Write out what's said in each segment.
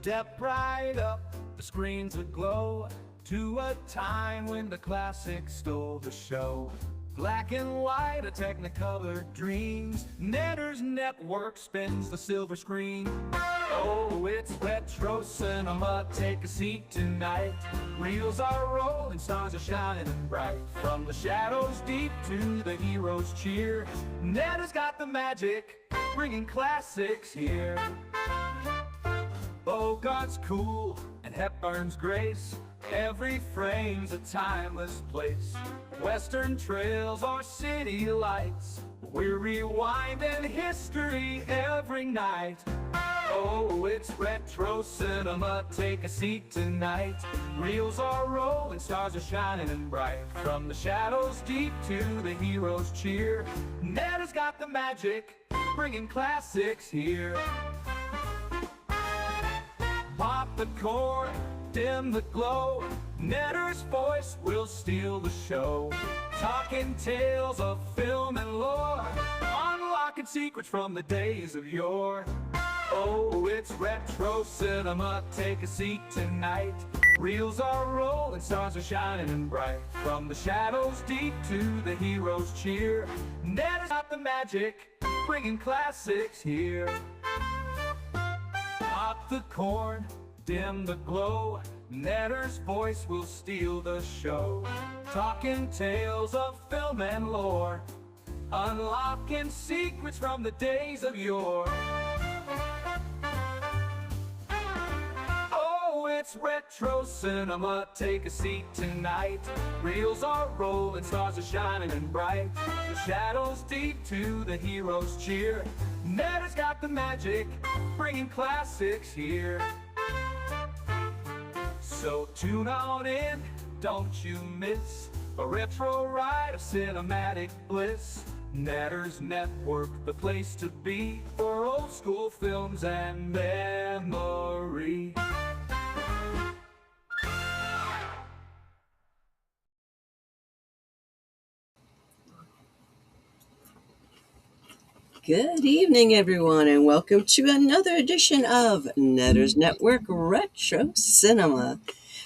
Step right up, the screens aglow, to a time when the classics stole the show. Black and white, a technicolor dreams. Netter's network spins the silver screen. Oh, it's retro cinema, take a seat tonight. Reels are rolling, stars are shining bright. From the shadows deep to the heroes cheer, Netter's got the magic, bringing classics here. Bogart's cool and Hepburn's grace, every frame's a timeless place. Western trails are city lights, we're rewinding history every night. Oh, it's retro cinema, take a seat tonight. Reels are rolling, stars are shining and bright. From the shadows deep to the heroes cheer, Netter's got the magic, bringing classics here. Pop the cord, dim the glow, Netter's voice will steal the show. Talking tales of film and lore, unlocking secrets from the days of yore. Oh, it's retro cinema, take a seat tonight. Reels are rolling, stars are shining and bright. From the shadows deep to the heroes cheer, Netter's got the magic, bringing classics here. Pop the cord, dim the glow, Netter's voice will steal the show. Talking tales of film and lore, unlocking secrets from the days of yore. Oh, it's retro cinema, take a seat tonight. Reels are rolling, stars are shining and bright. The shadows deep to the heroes cheer, Netter's got the magic, bringing classics here. So tune on in, don't you miss a retro ride of cinematic bliss. Netter's Network, the place to be for old school films and memory. Good evening, everyone, and welcome to another edition of Netter's Network Retro Cinema.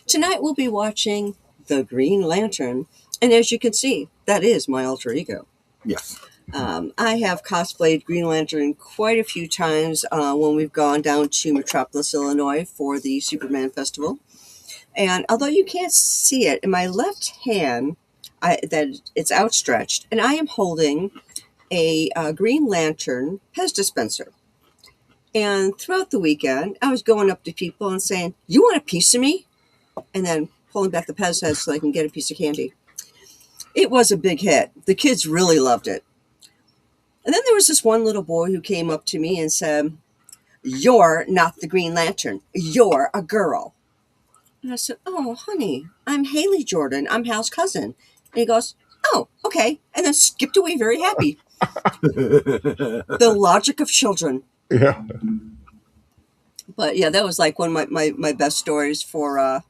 Tonight we'll be watching The Green Lantern, and as you can see, that is my alter ego. Yes. I have cosplayed Green Lantern quite a few times when we've gone down to Metropolis, Illinois for the Superman Festival. And although you can't see it, in my left hand, that it's outstretched, and I am holding a Green Lantern Pez dispenser. And throughout the weekend, I was going up to people and saying, "You want a piece of me?" And then pulling back the Pez head so I can get a piece of candy. It was a big hit. The kids really loved it. And then there was this one little boy who came up to me and said, "You're not the Green Lantern. You're a girl." And I said, "Oh, honey, I'm Haley Jordan. I'm Hal's cousin." And he goes, "Oh, okay." And then skipped away very happy. The logic of children. Yeah. But yeah, that was like one of my best stories for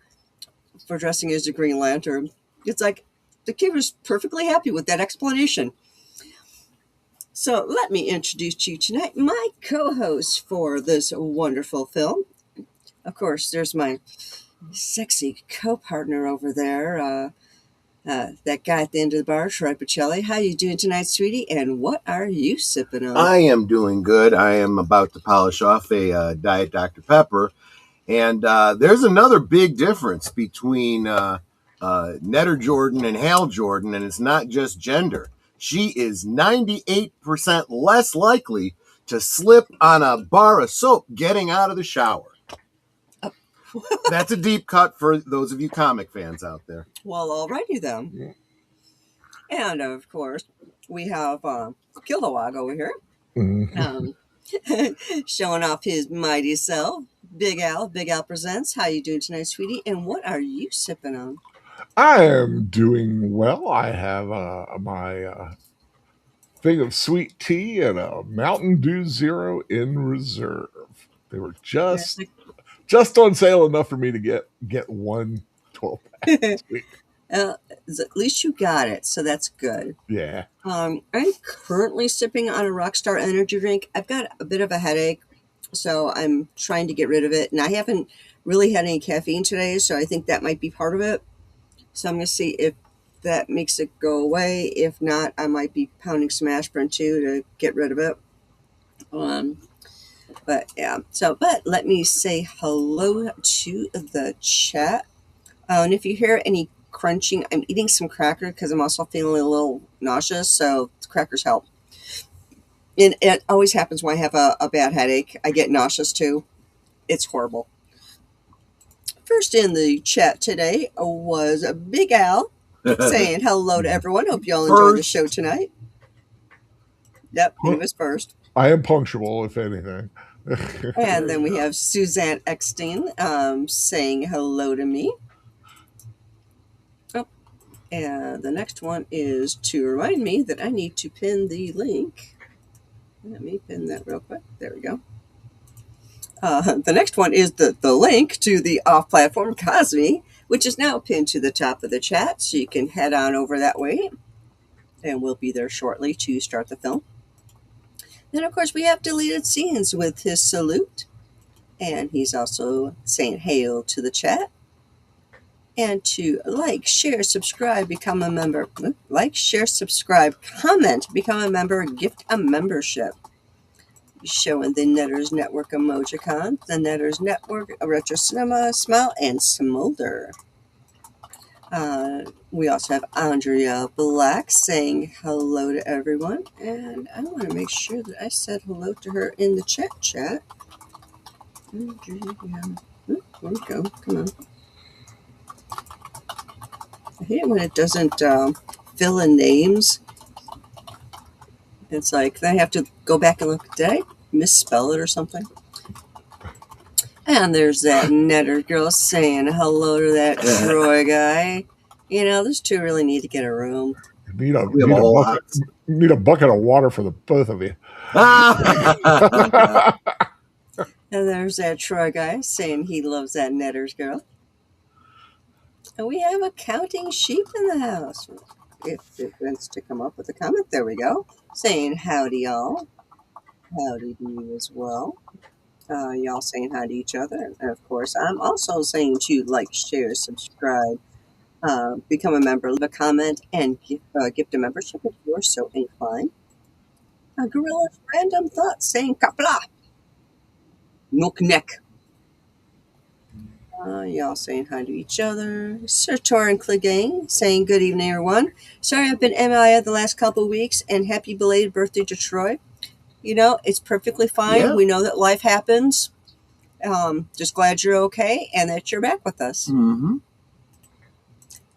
dressing as a Green Lantern. It's like the kid was perfectly happy with that explanation. So let me introduce to you tonight my co-host for this wonderful film. Of course, there's my sexy co-partner over there, that guy at the end of the bar, Troy Pacelli. How you doing tonight, sweetie? And what are you sipping on? I am doing good. I am about to polish off a Diet Dr. Pepper. And there's another big difference between Netter Jordan and Hal Jordan, and it's not just gender. She is 98% less likely to slip on a bar of soap getting out of the shower. That's a deep cut for those of you comic fans out there. Well, alrighty then. Yeah. And of course, we have Kilowog over here, showing off his mighty self. Big Al Presents. How you doing tonight, sweetie? And what are you sipping on? I am doing well. I have my thing of sweet tea and a Mountain Dew Zero in reserve. They were just on sale enough for me to get one 12-pack. At least you got it, so that's good. Yeah. I'm currently sipping on a Rockstar energy drink. I've got a bit of a headache, So I'm trying to get rid of it. And I haven't really had any caffeine today, so I think that might be part of it. So I'm going to see if that makes it go away. If not, I might be pounding some aspirin too to get rid of it. But yeah, but let me say hello to the chat. And if you hear any crunching, I'm eating some cracker because I'm also feeling a little nauseous, so crackers help. And it always happens when I have a bad headache. I get nauseous too. It's horrible. First in the chat today was a Big Al saying hello to everyone. Hope you all enjoyed the show tonight. Yep, he was first. I am punctual, if anything. And then we have Suzanne Eckstein saying hello to me. Oh, and the next one is to remind me that I need to pin the link. Let me pin that real quick. There we go. The next one is the link to the off-platform Cosme, which is now pinned to the top of the chat, so you can head on over that way. And we'll be there shortly to start the film. Then, of course, we have deleted scenes with his salute. And he's also saying hail to the chat. And to like, share, subscribe, become a member. Like, share, subscribe, comment, become a member, gift a membership. Showing the Netters Network emojicon, the Netters Network, Retro Cinema, Smile, and Smolder. We also have Andrea Black saying hello to everyone. And I want to make sure that I said hello to her in the chat. There we go. Come on. I hate it when it doesn't fill in names. It's like I have to go back and look. Did I misspell it or something? And there's that Netter girl saying hello to that Troy guy. You know, those two really need to get a room. Need a bucket of water for the both of you. And there's that Troy guy saying he loves that Netter's girl. And we have a counting sheep in the house. If it wants to come up with a comment, there we go. Saying howdy, y'all. Howdy to you as well. Y'all saying hi to each other. And of course, I'm also saying to like, share, subscribe, become a member, leave a comment, and gift a membership if you're so inclined. Gorilla's Random Thoughts saying kapla. Nook neck. Y'all saying hi to each other. Sir Tor and Clegane saying good evening, everyone. Sorry I've been MIA the last couple of weeks, and happy belated birthday to Troy. You know, it's perfectly fine. Yeah. We know that life happens. Just glad you're okay and that you're back with us. Mm-hmm.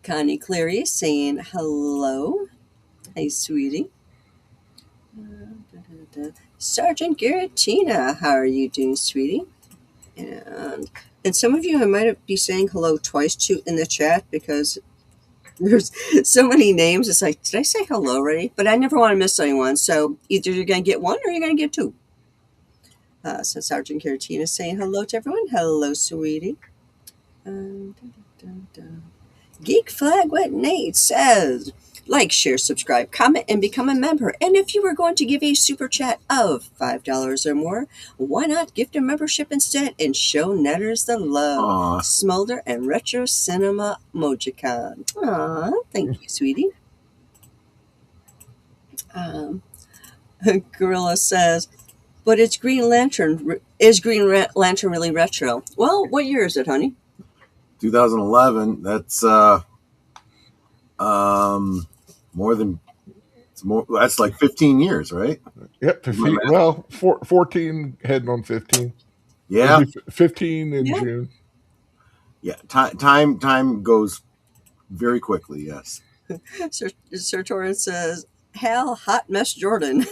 Connie Cleary saying hello. Hey, sweetie. Sergeant Garatina, how are you doing, sweetie? And some of you I might be saying hello twice to in the chat because there's so many names. It's like, did I say hello already? But I never want to miss anyone. So either you're going to get one or you're going to get two. So Sergeant Garatina is saying hello to everyone. Hello, sweetie. Geek Flag Wet Nate says, like, share, subscribe, comment, and become a member. And if you were going to give a super chat of $5 or more, why not gift a membership instead and show Netters the love? Aww. Smolder and Retro Cinema Mojicon. Aw, thank you, sweetie. Gorilla says, but it's Green Lantern. Is Green Lantern really retro? Well, what year is it, honey? 2011. That's that's like 15 years, right? Yep, 15. Well, 14 heading on 15. Yeah, 15 in June. Yeah, time goes very quickly. Yes. Sir Torrance says, Hal Hot Mess Jordan.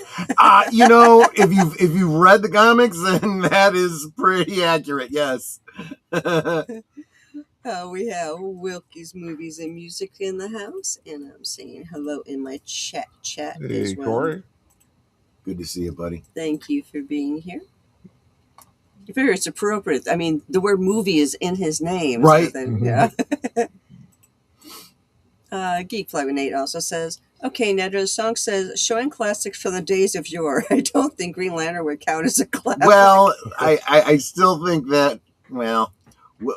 You know, if you've read the comics, then that is pretty accurate. Yes. We have Wilkie's Movies and Music in the house, and I'm saying hello in my chat hey, as well. Corey. Good to see you, buddy. Thank you for being here. I figure it's appropriate. I mean, the word movie is in his name. Right. So yeah. Geek Fly with Nate also says, Okay, Nedra, the song says, showing classics from the days of yore. I don't think Green Lantern would count as a classic. Well, I still think that, well,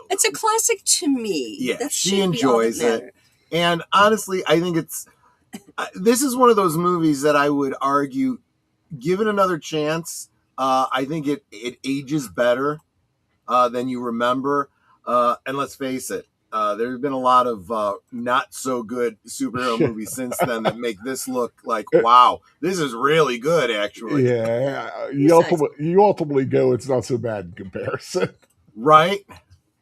it's a classic to me. Yeah, that she enjoys it. And honestly, I think this is one of those movies that I would argue, given another chance, I think it ages better than you remember. And let's face it, there's been a lot of not so good superhero movies since then that make this look like, wow, this is really good, actually. Yeah, you ultimately go, it's not so bad in comparison. Right?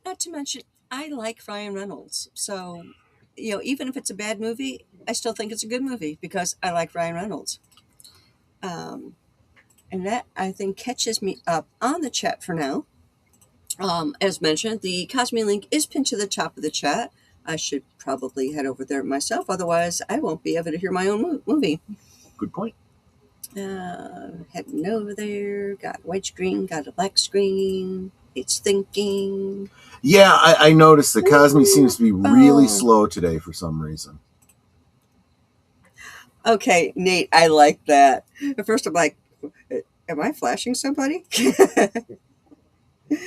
Not to mention, I like Ryan Reynolds. So, even if it's a bad movie, I still think it's a good movie because I like Ryan Reynolds. And that, I think, catches me up on the chat for now. As mentioned, the Cosme link is pinned to the top of the chat. I should probably head over there myself. Otherwise, I won't be able to hear my own movie. Good point. Heading over there. Got a white screen, got a black screen. It's thinking. Yeah, I noticed that Cosme seems to be really slow today for some reason. Okay, Nate, I like that. At first, I'm like, am I flashing somebody? Do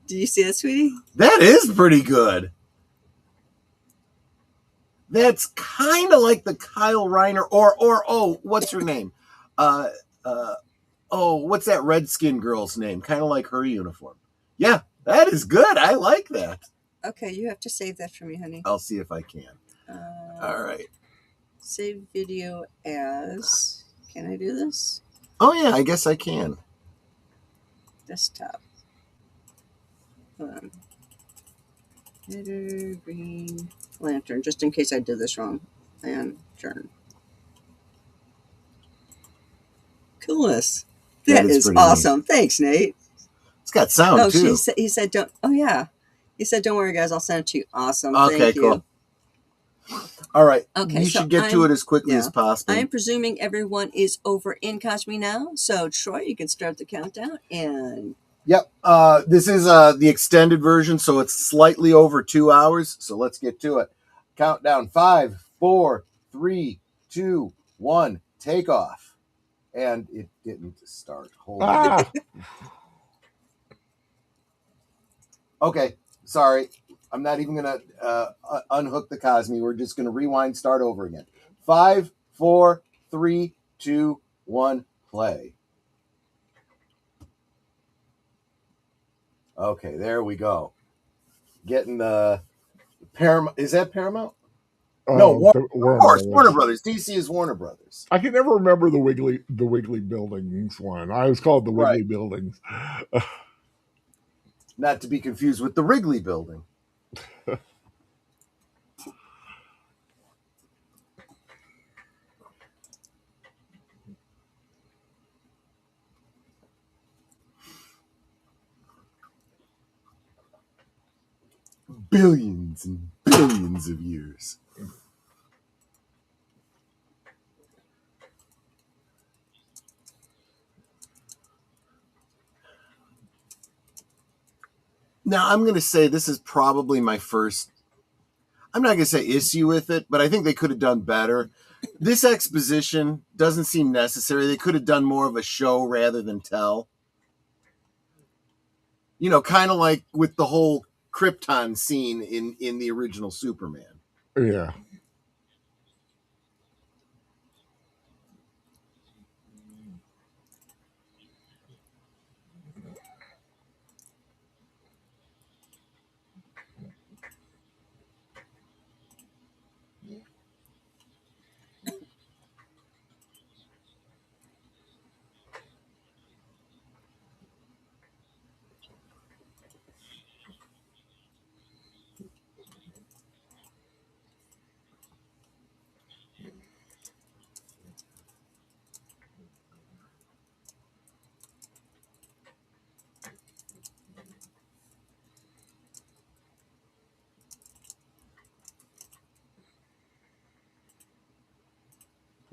you see that, sweetie? That is pretty good. That's kind of like the Kyle Reiner or what's her name? What's that Redskin girl's name? Kind of like her uniform. Yeah, that is good. I like that. Okay, you have to save that for me, honey. I'll see if I can. All right. Save video as. Can I do this? Oh yeah, I guess I can. Desktop. Hold on. Header, Green Lantern, just in case I did this wrong. Lantern. Coolness. That is awesome. Neat. Thanks, Nate. It's got sound too. He said, don't. Oh yeah. He said, don't worry, guys. I'll send it to you. Awesome. Okay, thank cool. You. All right. Okay, you should get to it as quickly as possible. I'm presuming everyone is over in Cosme now. So, Troy, you can start the countdown. And yep. This is the extended version, so it's slightly over 2 hours. So let's get to it. Countdown: 5, 4, 3, 2, 1. Take off. And it didn't start. Hold on. Okay. Sorry. I'm not even going to unhook the Cosme. We're just going to rewind, start over again. 5, 4, 3, 2, 1, play. Okay, there we go. Getting the Paramount. Is that Paramount? No, Warner Brothers. DC is Warner Brothers. I can never remember the Wiggly Buildings one. I was called the Wiggly Buildings. Not to be confused with the Wrigley Building. Billions and billions of years. Now, I'm going to say this is probably my first, I'm not going to say issue with it, but I think they could have done better. This exposition doesn't seem necessary. They could have done more of a show rather than tell. You know, kind of like with the whole Krypton scene in the original Superman. Yeah.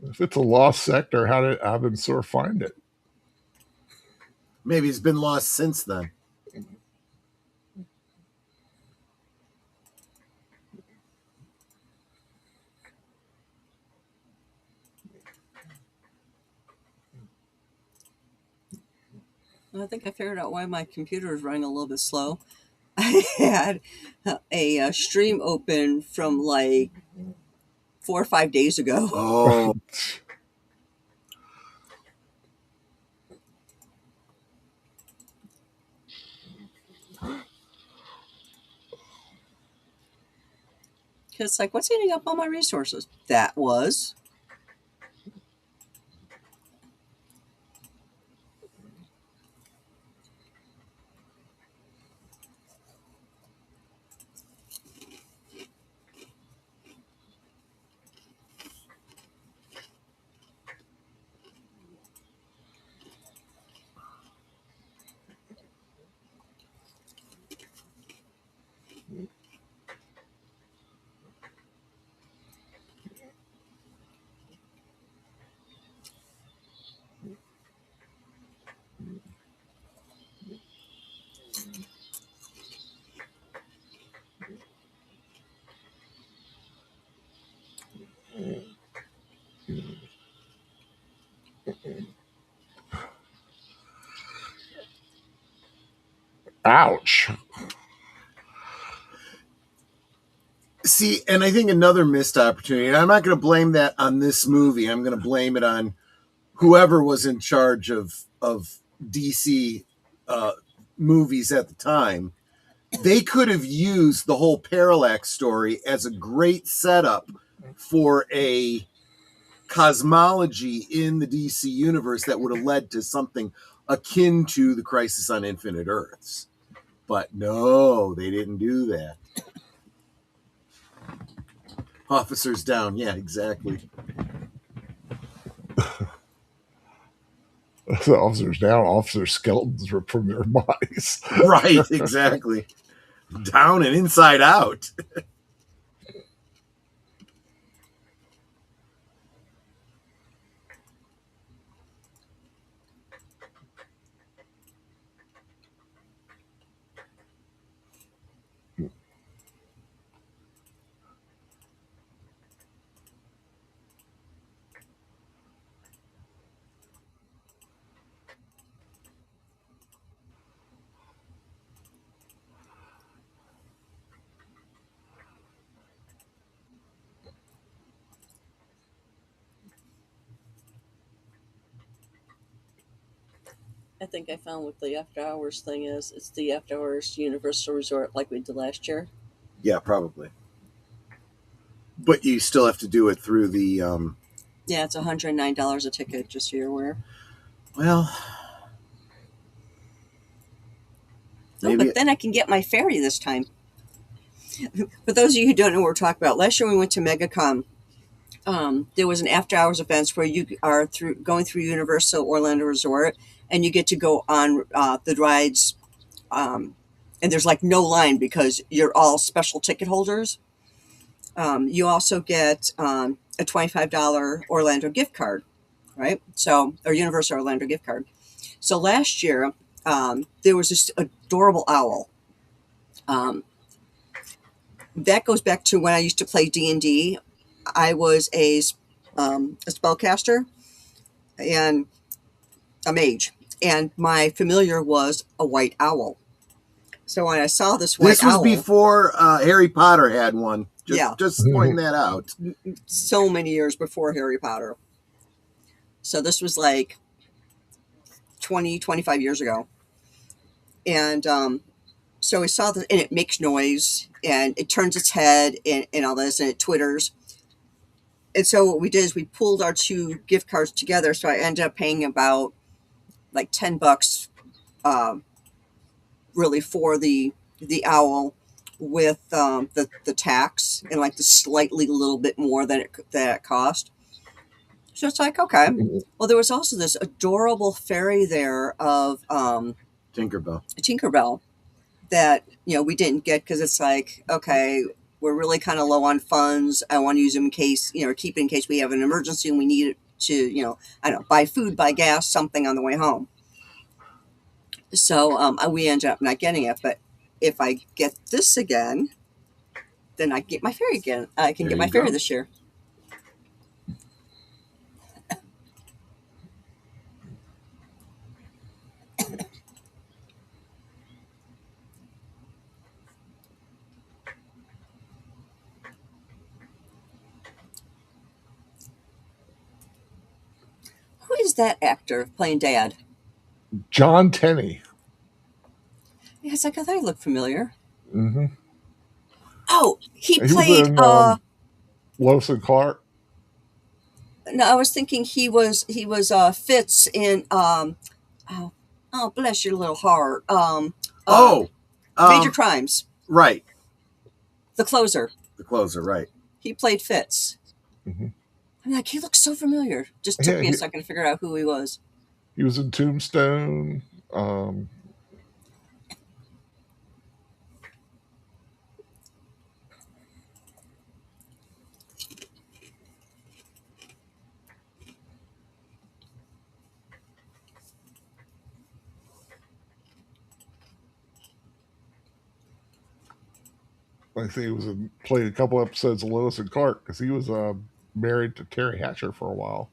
If it's a lost sector, how did Sor find it? Maybe it's been lost since then. I think I figured out why my computer is running a little bit slow. I had a stream open from like 4 or 5 days ago. Oh, Because like, what's eating up all my resources? That was Ouch. see, and I think another missed opportunity. And I'm not going to blame that on this movie. I'm going to blame it on whoever was in charge of DC movies at the time. They could have used the whole Parallax story as a great setup for a cosmology in the DC universe that would have led to something akin to the Crisis on Infinite Earths. But no, they didn't do that. Officers down. Yeah, exactly. The officers down, officer skeletons ripped from their bodies. Right, exactly. Down and inside out. I think I found what the after hours thing is. It's the after hours Universal Resort like we did last year. Yeah, probably. But you still have to do it through the Yeah, it's $109 a ticket, just so you're aware. well, Oh, but then I can get my ferry this time. For those of you who don't know what we're talking about, last year we went to MegaCon. There was an after hours event where you are going through Universal Orlando Resort, and you get to go on the rides, and there's like no line because you're all special ticket holders. You also get a $25 Orlando gift card, right? So, or Universal Orlando gift card. So last year, there was this adorable owl. That goes back to when I used to play D&D. I was a spellcaster and a mage, and my familiar was a white owl. So when I saw this white owl, this was before Harry Potter had one. Just pointing that out. So many years before Harry Potter. So this was like 20, 25 years ago. And so we saw this, and it makes noise, and it turns its head, and all this, and it twitters. And so what we did is we pulled our two gift cards together. So I ended up paying about like $10 really for the owl, with the tax and like the slightly little bit more than it cost. So it's like, okay. Well, there was also this adorable fairy there of Tinkerbell that, we didn't get because it's like, okay, we're really kind of low on funds. I want to use them in case, or keep it in case we have an emergency and we need it to, I don't know, buy food, buy gas, something on the way home. So we ended up not getting it. But if I get this again, then I get my fairy again. I can get my fairy this year. that actor playing Dad? John Tenney. Yeah, it's like I thought he looked familiar. Mm-hmm. Oh, he He was played. in Lois and Clark. No, I was thinking he was Fitz in oh, oh bless your little heart. Oh, Major Crimes. right. The closer. The closer, right. He played Fitz. Mm-hmm. I'm like, he looks so familiar. Just took me a second to figure out who he was. He was in Tombstone. I think he was played a couple episodes of Lois and Clark because he was married to Terry Hatcher for a while.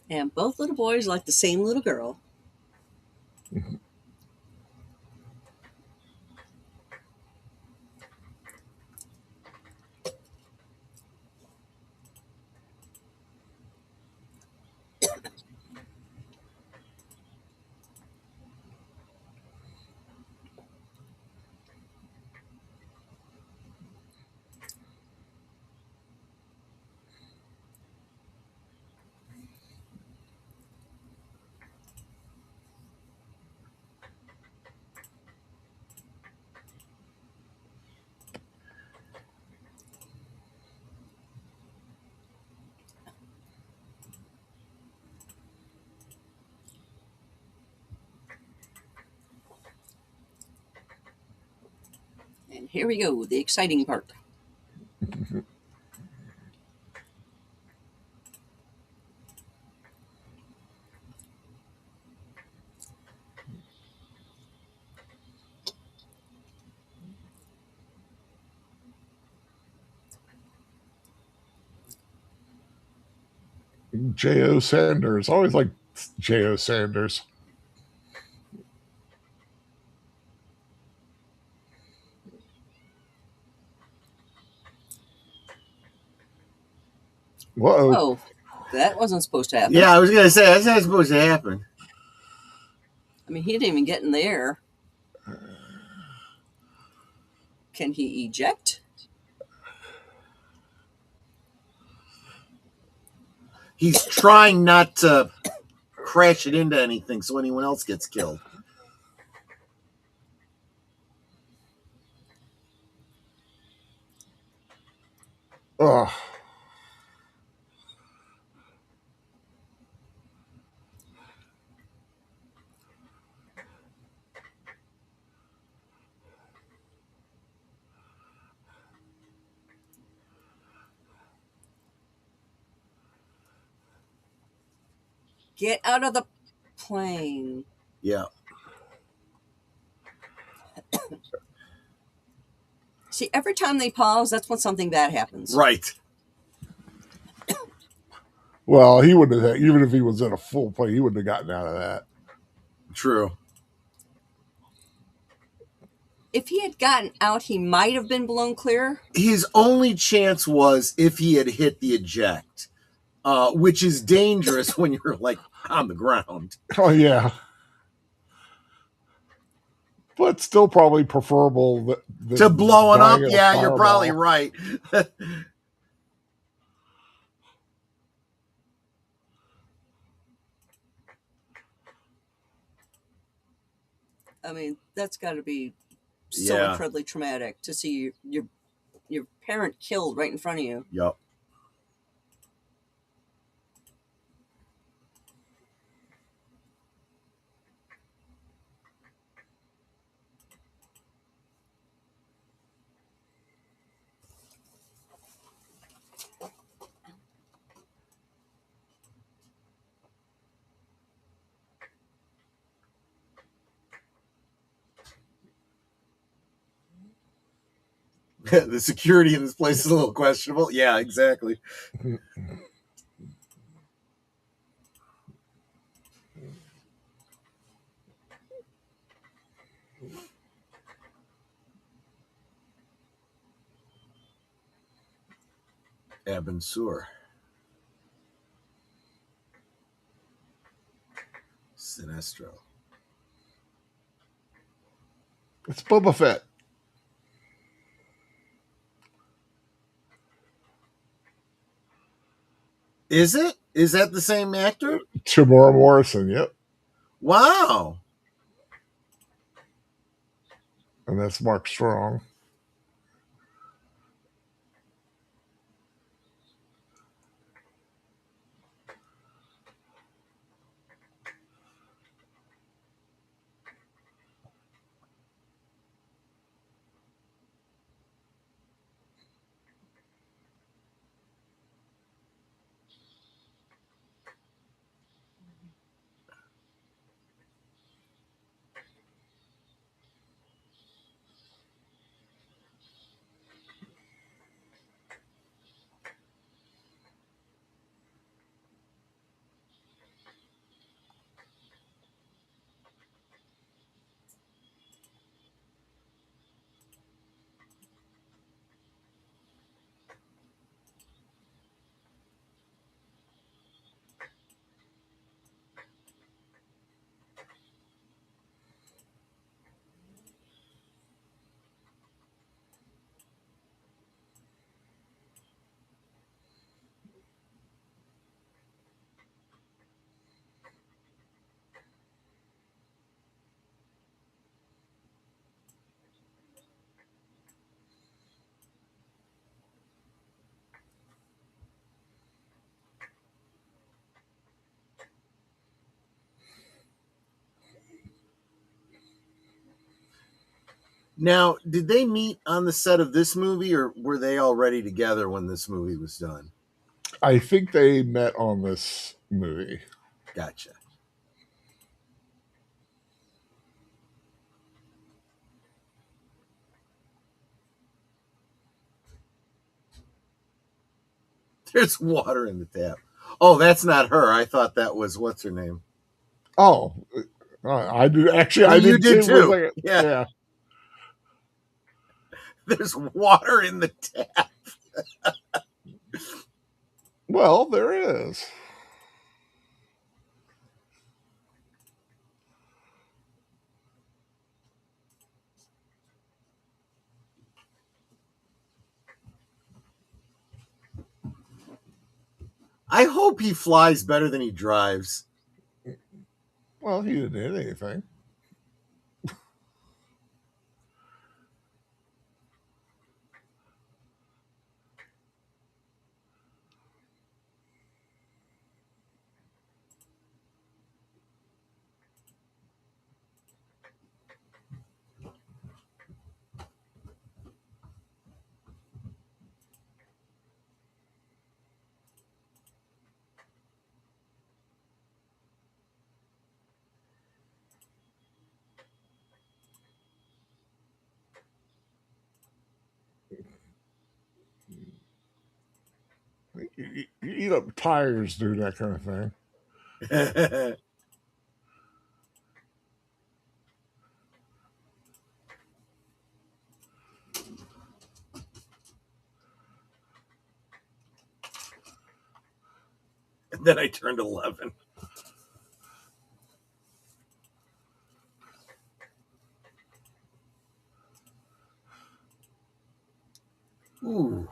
And both little boys like the same little girl. And here we go, the exciting part. J.O. Sanders. Always like J.O. Sanders. Whoa. Oh, that wasn't supposed to happen. Yeah, I was going to say, that's not supposed to happen. I mean, he didn't even get in there. Can he eject? He's trying not to crash it into anything so anyone else gets killed. Ugh. Get out of the plane. Yeah. See, every time they pause, that's when something bad happens. Right. Well, he wouldn't have, even if he was in a full plane, he wouldn't have gotten out of that. True. If he had gotten out, he might have been blown clear. His only chance was if he had hit the eject, which is dangerous when you're like on the ground. Oh, yeah. But still probably preferable to blowing up. Yeah, you're probably right. I mean, that's got to be so incredibly traumatic to see your parent killed right in front of you. Yep. The security in this place is a little questionable. Yeah, exactly. Abensur. Sinestro. It's Boba Fett. Is it? Is that the same actor? Tamora Morrison, yep. Wow. And that's Mark Strong. Now, did they meet on the set of this movie, or were they already together when this movie was done? I think they met on this movie. Gotcha. There's water in the tap. Oh, that's not her. I thought that was what's her name. Oh, I did actually. Oh, I you did did too. too. Yeah. There's water in the tap. Well, there is. I hope he flies better than he drives. Well, he didn't hit anything. You eat up tires doing that kind of thing. And then I turned 11. Ooh.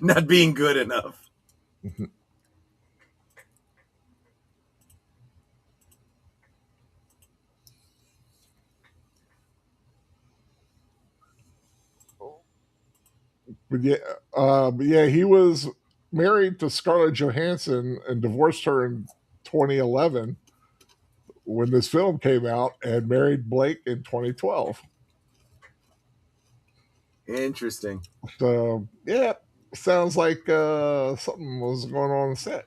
Not being good enough. But yeah, he was married to Scarlett Johansson and divorced her in 2011 when this film came out, and married Blake in 2012. Interesting. So yeah, Sounds like something was going on set.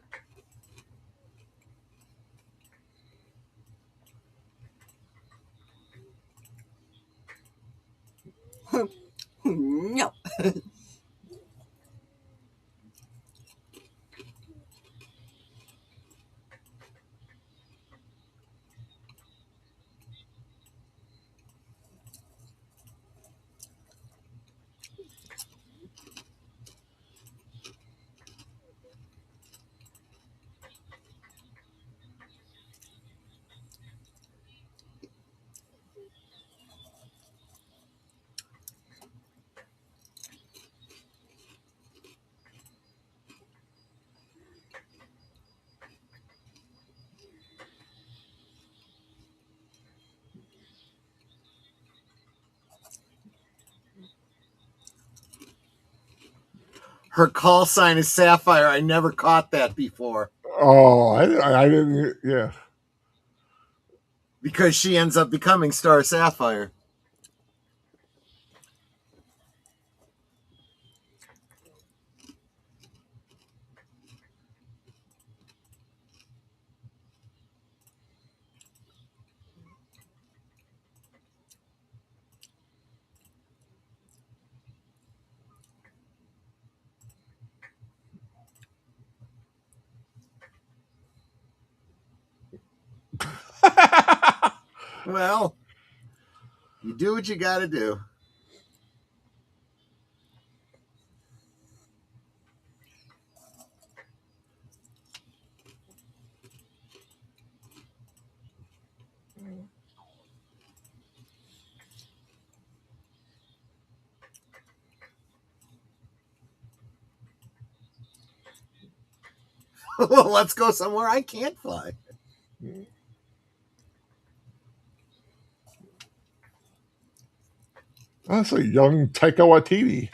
No. Her call sign is Sapphire. I never caught that before. Oh, I didn't. Yeah. Because she ends up becoming Star Sapphire. Well, you do what you got to do. Well, let's go somewhere I can't fly. That's a young Taika Waititi.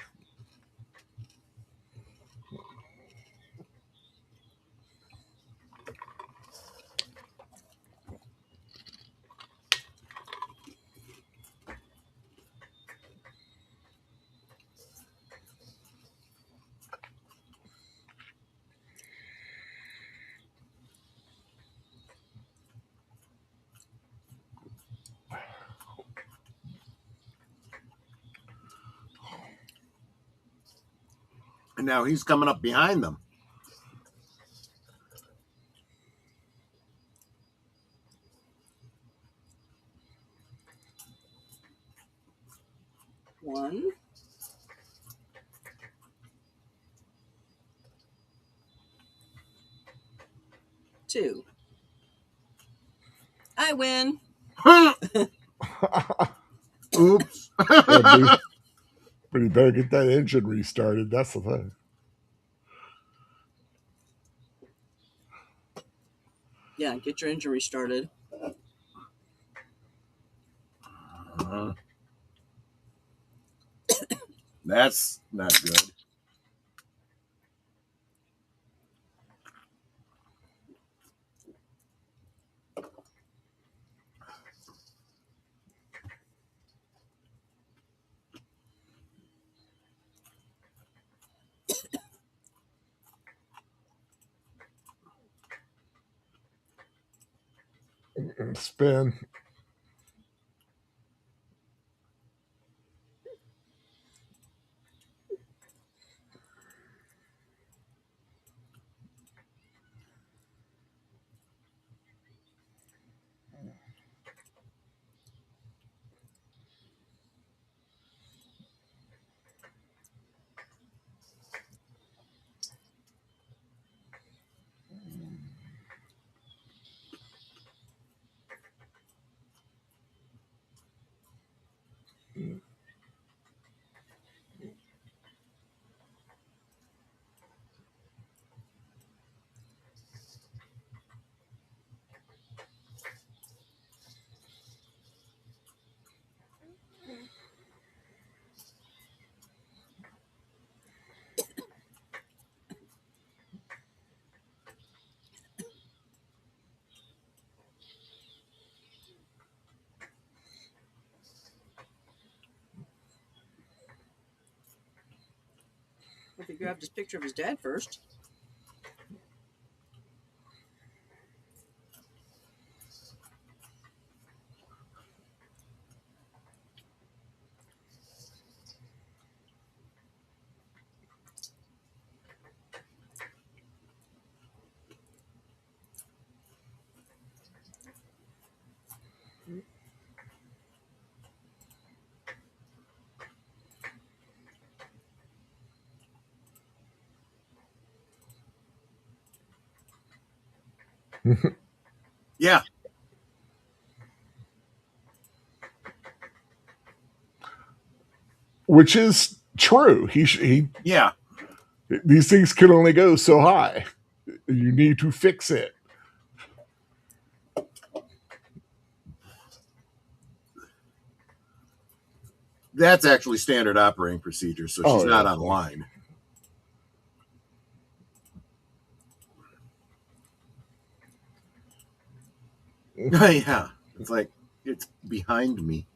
And now he's coming up behind them. One. Two. I win. Oops. But you better get that engine restarted. That's the thing. Yeah, get your engine restarted. That's not good. Spin. If he grabbed his picture of his dad first. Yeah. Which is true. He Yeah. these things can only go so high. You need to fix it. That's actually standard operating procedure, so she's not on line. Yeah. It's like, it's behind me.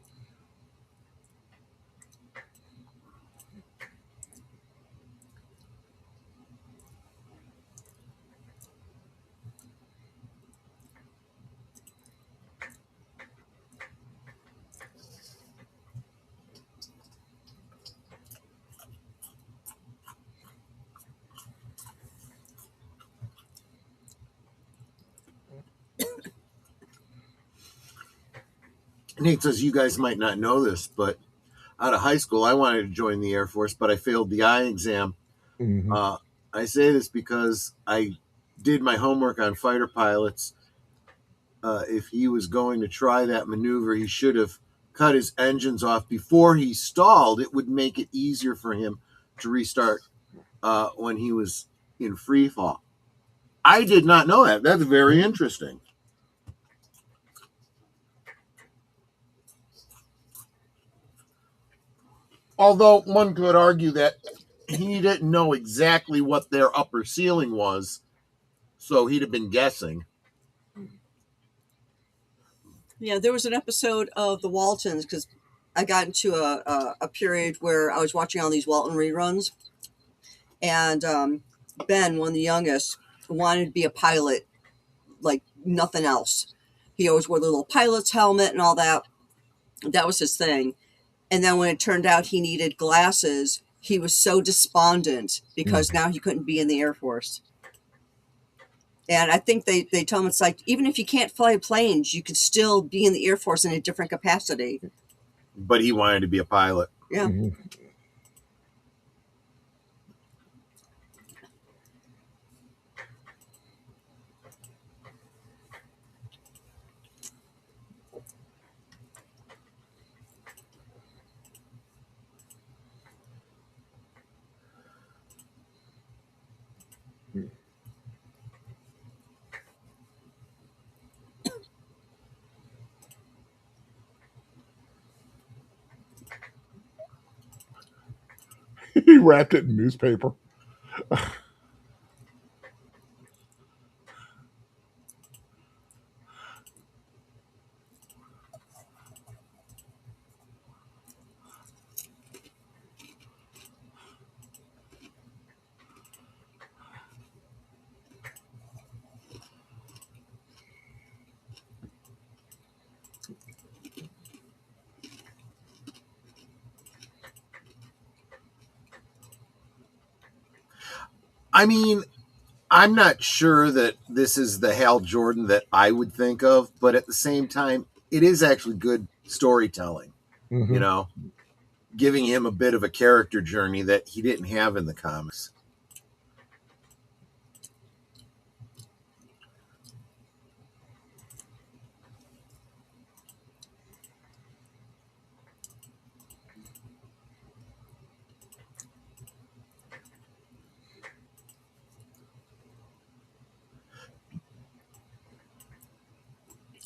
Nate says, you guys might not know this, but out of high school, I wanted to join the Air Force, but I failed the eye exam. Mm-hmm. I say this because I did my homework on fighter pilots. If he was going to try that maneuver, he should have cut his engines off before he stalled. It would make it easier for him to restart when he was in free fall. I did not know that. That's very interesting. Although one could argue that he didn't know exactly what their upper ceiling was, so he'd have been guessing. Yeah, there was an episode of The Waltons, because I got into a period where I was watching all these Walton reruns, and Ben, one of the youngest, wanted to be a pilot like nothing else. He always wore the little pilot's helmet and all that. That was his thing. And then when it turned out he needed glasses, he was so despondent because now he couldn't be in the Air Force. And I think they tell him it's like, even if you can't fly planes, you could still be in the Air Force in a different capacity. But he wanted to be a pilot. Yeah. Mm-hmm. He wrapped it in newspaper. I mean, I'm not sure that this is the Hal Jordan that I would think of, but at the same time, it is actually good storytelling. Mm-hmm. You know, giving him a bit of a character journey that he didn't have in the comics.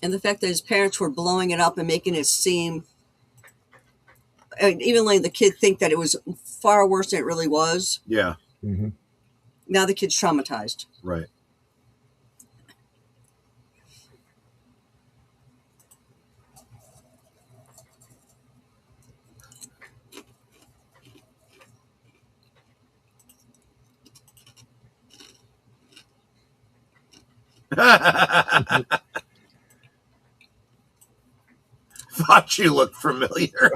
And the fact that his parents were blowing it up and making it seem, even letting the kid think that it was far worse than it really was. Yeah. Mm-hmm. Now the kid's traumatized. Right. Thought you looked familiar.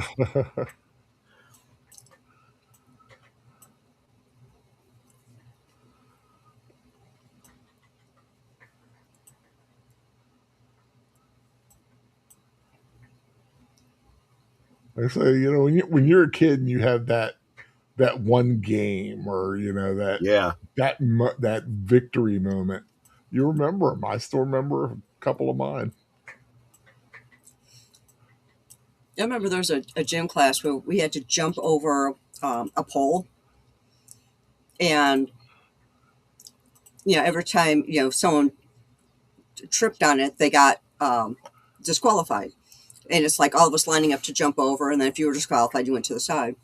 I say, you know, when you're a kid and you have that one game, or you know Yeah. that victory moment, you remember them. I still remember a couple of mine. I remember there was a gym class where we had to jump over a pole, and every time someone tripped on it, they got disqualified. And it's like all of us lining up to jump over, and then if you were disqualified, you went to the side.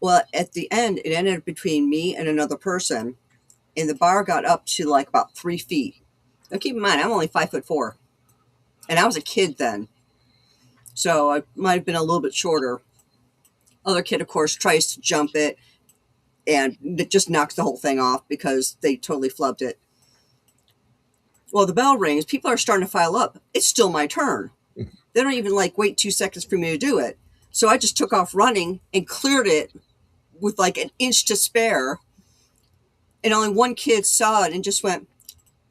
Well, at the end, it ended between me and another person, and the bar got up to like about 3 feet. Now, keep in mind, I'm only 5'4", and I was a kid then, so I might have been a little bit shorter. Other kid, of course, tries to jump it, and it just knocks the whole thing off because they totally flubbed it. Well, the bell rings. People are starting to file up. It's still my turn. They don't even wait 2 seconds for me to do it. So I just took off running and cleared it with like an inch to spare. And only one kid saw it and just went,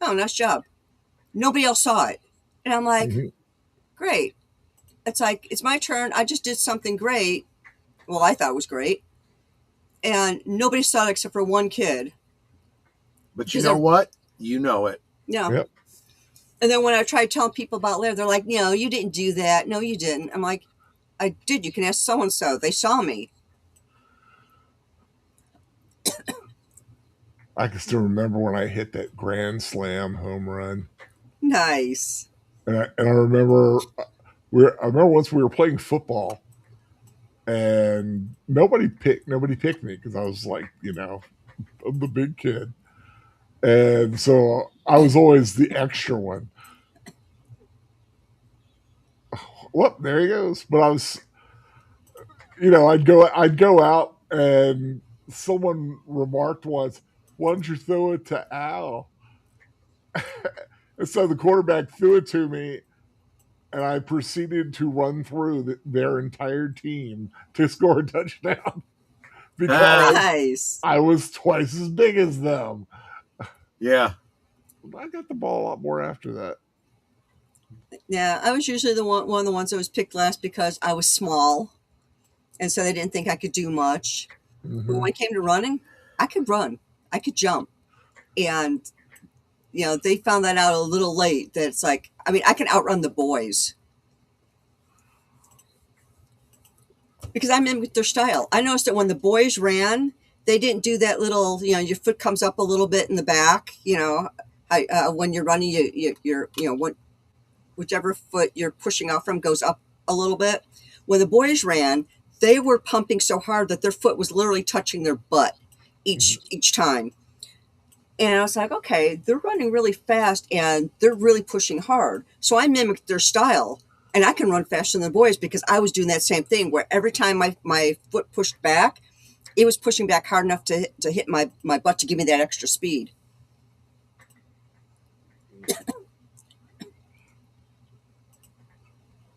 "Oh, nice job." Nobody else saw it. And I'm like, great. It's like, it's my turn. I just did something great. Well, I thought it was great. And nobody saw it except for one kid. But you know what? You know it. Yeah. Yep. And then when I tried telling people about later, they're like, "No, you didn't do that. No, you didn't." I'm like, "I did. You can ask so-and-so. They saw me." I can still remember when I hit that grand slam home run. Nice. And I remember once we were playing football, and nobody picked me because I was like, I'm the big kid, and so I was always the extra one. Whoop, there he goes. But I was, I'd go out, and someone remarked once, "Why don't you throw it to Al?" And so the quarterback threw it to me, and I proceeded to run through their entire team to score a touchdown because Nice. I was twice as big as them. Yeah. I got the ball a lot more after that. Yeah, I was usually one of the ones that was picked last because I was small, and so they didn't think I could do much. But when it came to running, I could run, I could jump, and they found that out a little late. That it's like, I mean, I can outrun the boys because I mimicked their style. I noticed that when the boys ran, they didn't do that little, your foot comes up a little bit in the back. When you're running, you're whichever foot you're pushing off from goes up a little bit. When the boys ran, they were pumping so hard that their foot was literally touching their butt each time. And I was like, okay, they're running really fast and they're really pushing hard. So I mimicked their style, and I can run faster than the boys because I was doing that same thing where every time my foot pushed back, it was pushing back hard enough to hit my butt to give me that extra speed.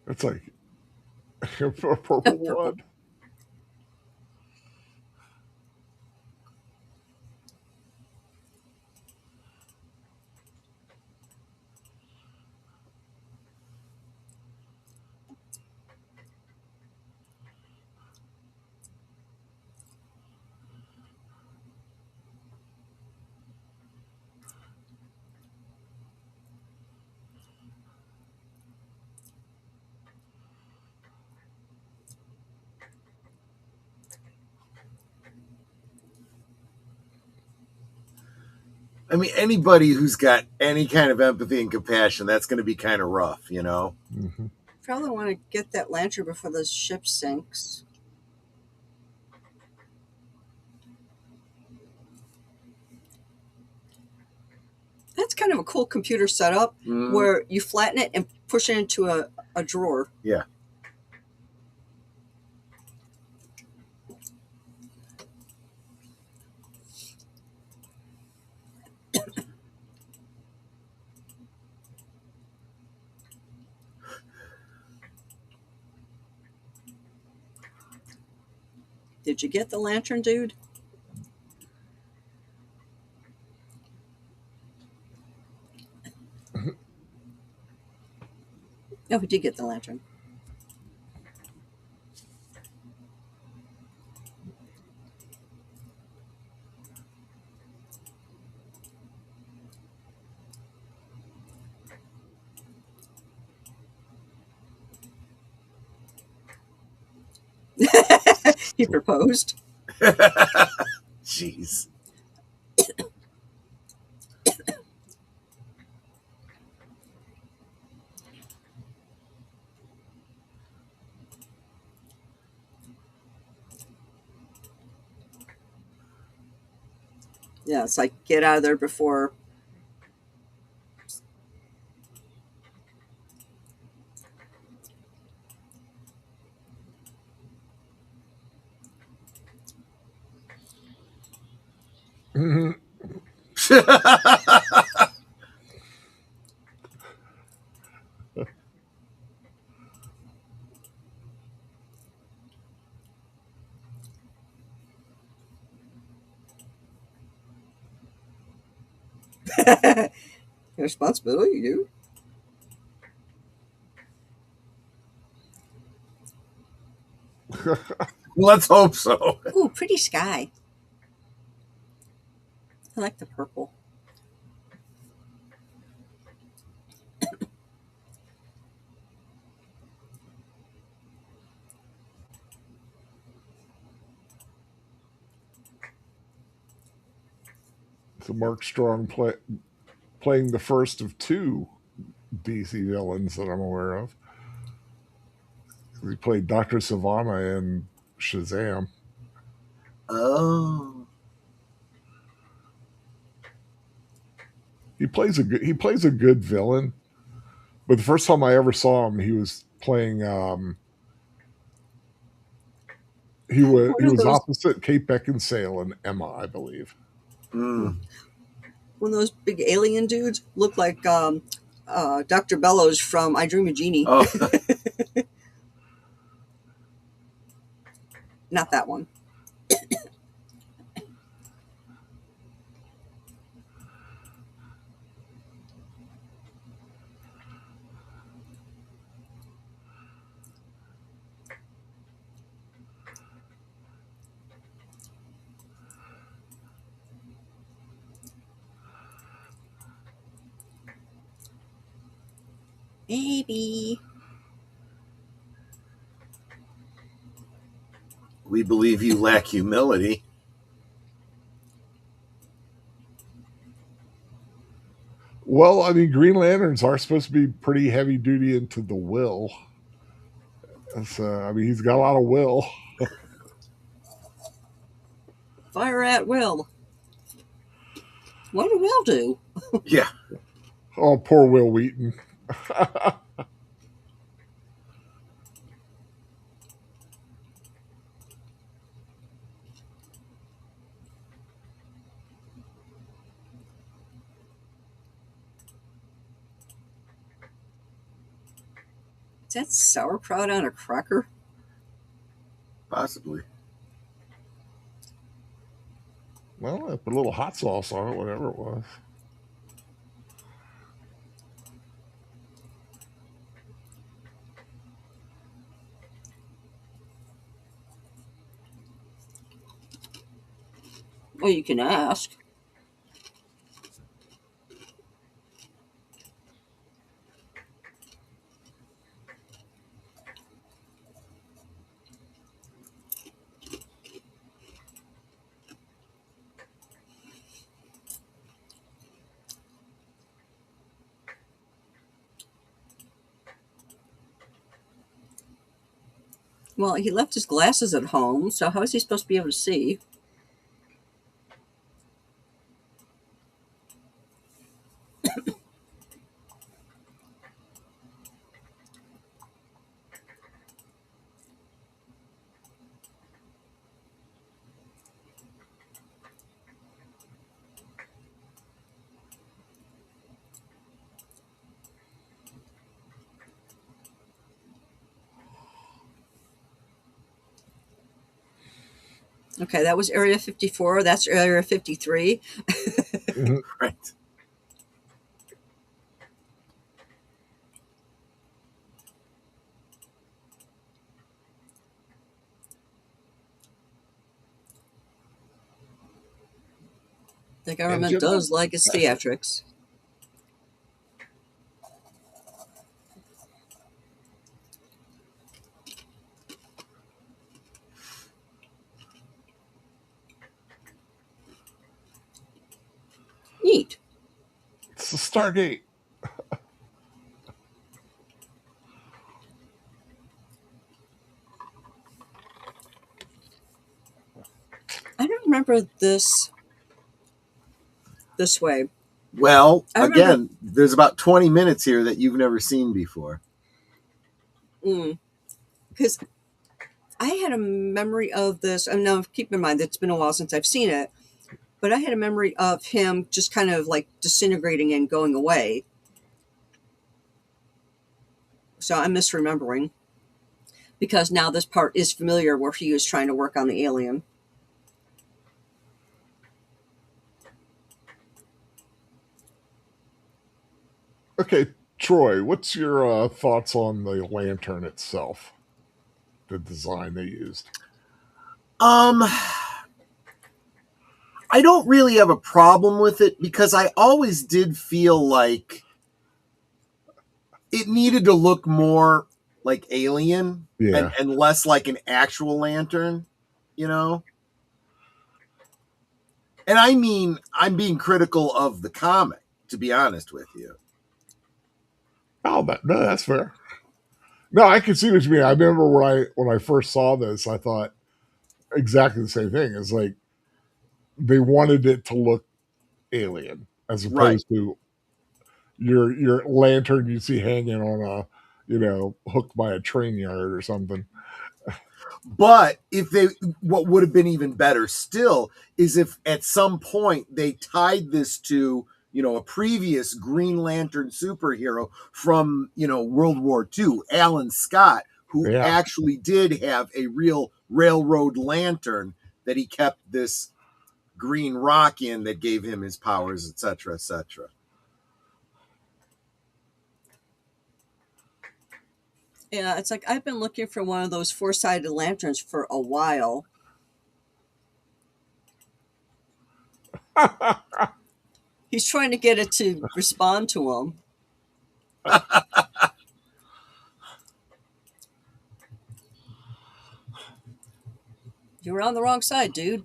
It's like a purple one. I mean, anybody who's got any kind of empathy and compassion, that's going to be kind of rough, Probably want to get that lantern before the ship sinks. That's kind of a cool computer setup where you flatten it and push it into a drawer. Yeah. Did you get the lantern, dude? Oh, we did get the lantern. He proposed. Jeez. Yeah, it's like get out of there before. Responsibility, dude. Let's hope so. Ooh, pretty sky. I like the purple. So Mark Strong playing the first of two DC villains that I'm aware of. He played Dr. Sivana in Shazam. Oh. He plays a good villain. But the first time I ever saw him, he was playing he was opposite Kate Beckinsale in Emma, I believe. Mm. One of those big alien dudes looked like Dr. Bellows from I Dream of Jeannie. Oh. Not that one. Maybe. We believe you lack humility. Well, I mean, Green Lanterns are supposed to be pretty heavy duty into the will. So, I mean, he's got a lot of will. Fire at will. What did Will do? Yeah. Oh, poor Will Wheaton. Is that sauerkraut on a cracker? Possibly. Well, I put a little hot sauce on it, whatever it was. Well, you can ask. Well, he left his glasses at home, so how is he supposed to be able to see? Okay, that was Area 54. That's Area 53. Mhm. Right. The government And you does know, like its theatrics. Neat. it's the Stargate. I don't remember this way. Well, I remember again, there's about 20 minutes here that you've never seen before. because I had a memory of this. And now keep in mind that it's been a while since I've seen it, but I had a memory of him just kind of like disintegrating and going away. So I'm misremembering because now this part is familiar where he was trying to work on the alien. Okay, Troy, what's your thoughts on the lantern itself? The design they used. Um, I don't really have a problem with it because I always did feel like it needed to look more like Alien Yeah. and less like an actual lantern, you know? And I mean, I'm being critical of the comic, to be honest with you. Oh, no, that's fair. No, I can see what you mean. I remember when I first saw this, I thought exactly the same thing. It's like they wanted it to look alien as Right. opposed to your lantern you see hanging on a hooked by a train yard or something. But what would have been even better still is if at some point they tied this to, a previous Green Lantern superhero from, World War II, Alan Scott, who Yeah. actually did have a real railroad lantern that he kept this green rock in that gave him his powers, etc., etc. Yeah, it's like I've been looking for one of those four-sided lanterns for a while. He's trying to get it to respond to him. You were on the wrong side, dude.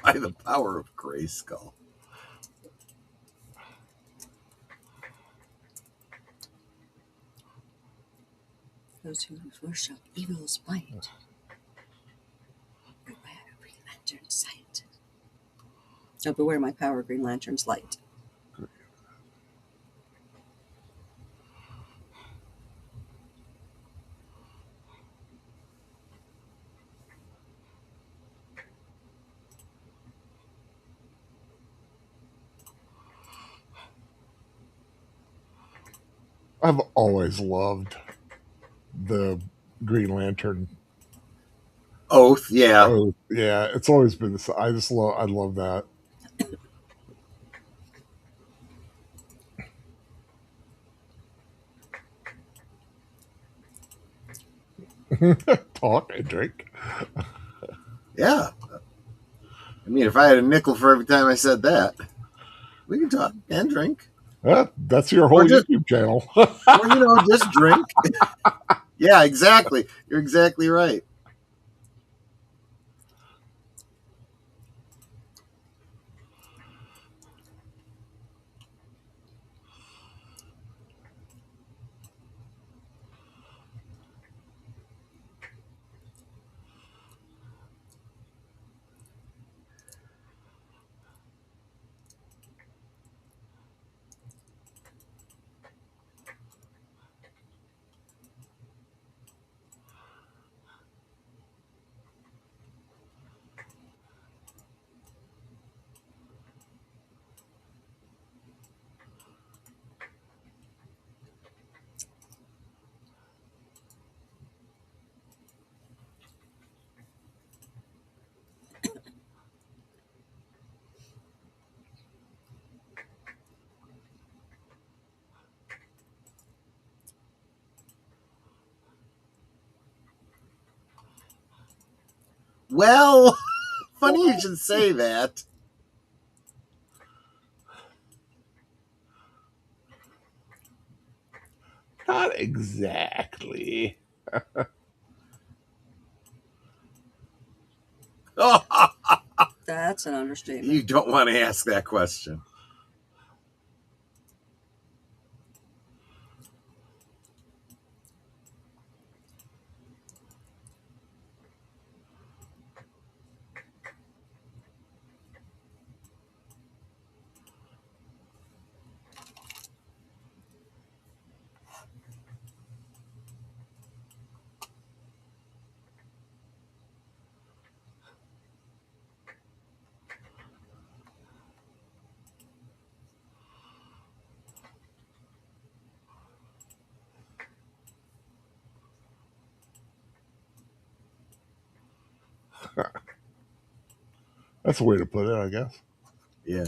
By the power of Grayskull. Those who worship evil's might. Beware Green Lantern's sight. So beware my power, Green Lantern's light. I've always loved the Green Lantern. Oath, yeah. Oh, yeah, it's always been this. I love that. Talk and drink. Yeah. I mean, if I had a nickel for every time I said that, we can talk and drink. That's your Or whole just, YouTube channel. or, just drink. Yeah, exactly. You're exactly right. Well, funny you should say that. Not exactly. That's an understatement. You don't want to ask that question. That's a way to put it, I guess. Yeah.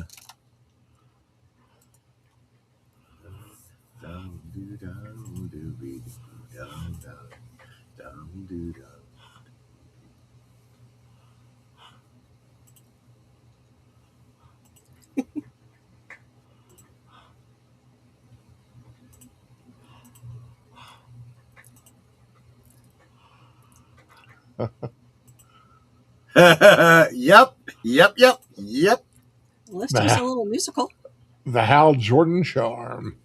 Yep. Let's do a little musical. The Hal Jordan charm.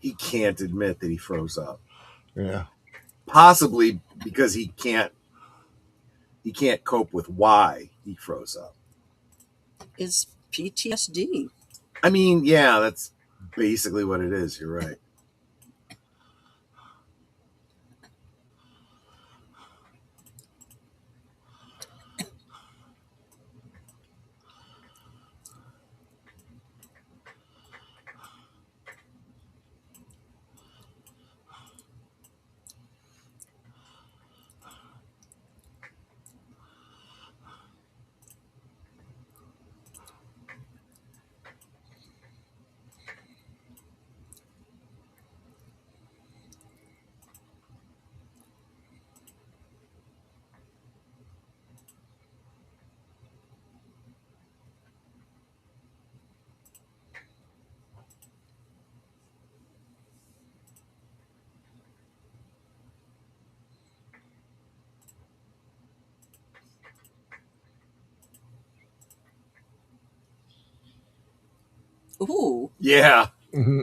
He can't admit that he froze up. Yeah. Possibly because he can't cope with why he froze up. It's PTSD. I mean, yeah, that's basically what it is. You're right. Ooh. Yeah. Mm-hmm.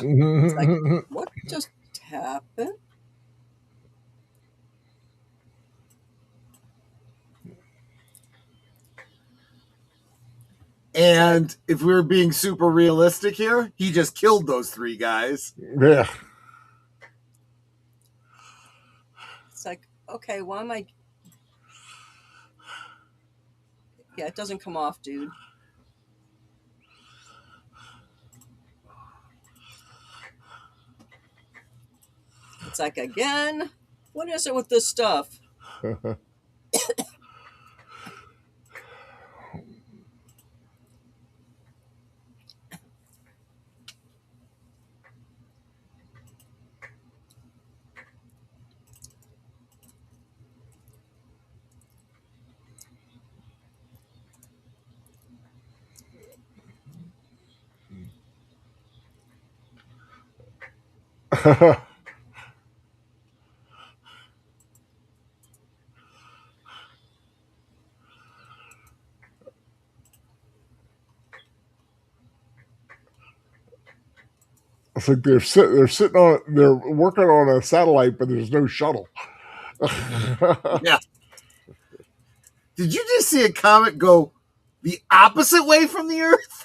It's like, what just happened? And if we were being super realistic here, he just killed those 3 guys. Yeah. It's like, okay, why am I... Yeah, it doesn't come off, dude. It's like, again, what is it with this stuff? It's like they're working on a satellite, but there's no shuttle. Yeah. Did you just see a comet go the opposite way from the Earth?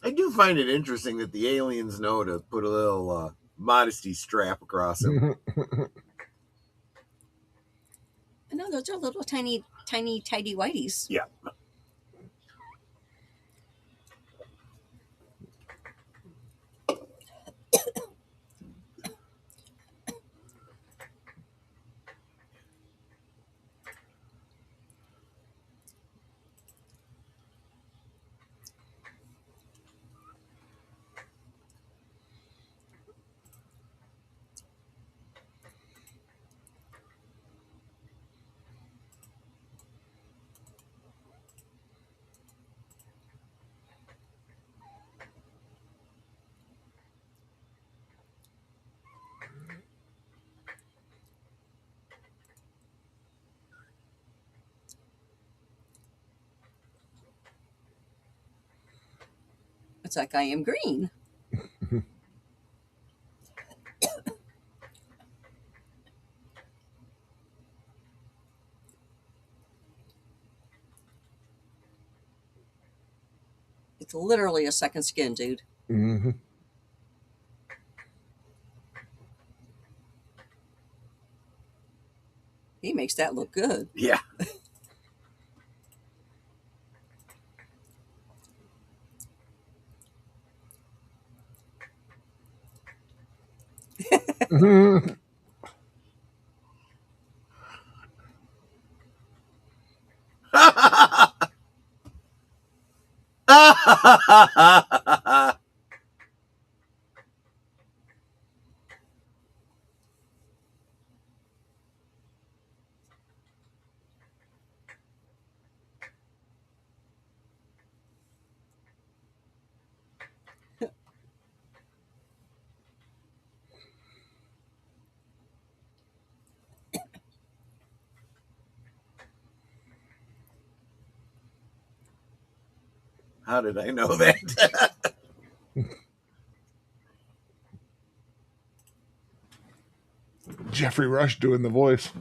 I do find it interesting that the aliens know to put a little modesty strap across him. I know those are little tiny tidy whities. Yeah. It's like I am green. It's literally a second skin, dude. Mm-hmm. He makes that look good. Yeah. Mm-hmm. How did I know that? Jeffrey Rush doing the voice.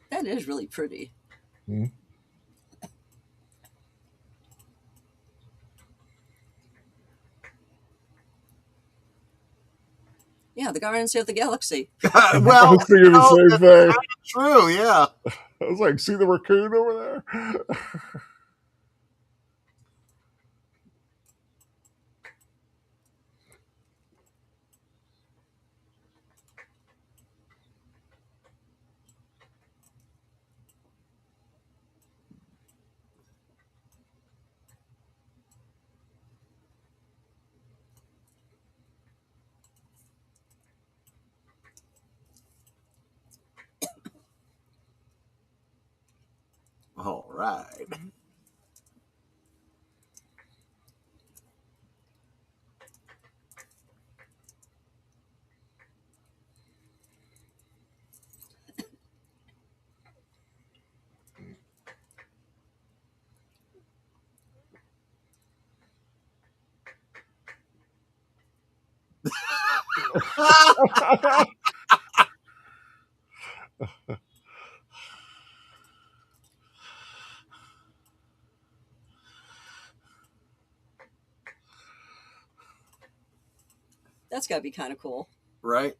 That is really pretty. Mm-hmm. Yeah, the Guardians of the Galaxy. Well, I was thinking the same thing. True, yeah. I was like, see the raccoon over there? All right. That's got to be kind of cool. Right?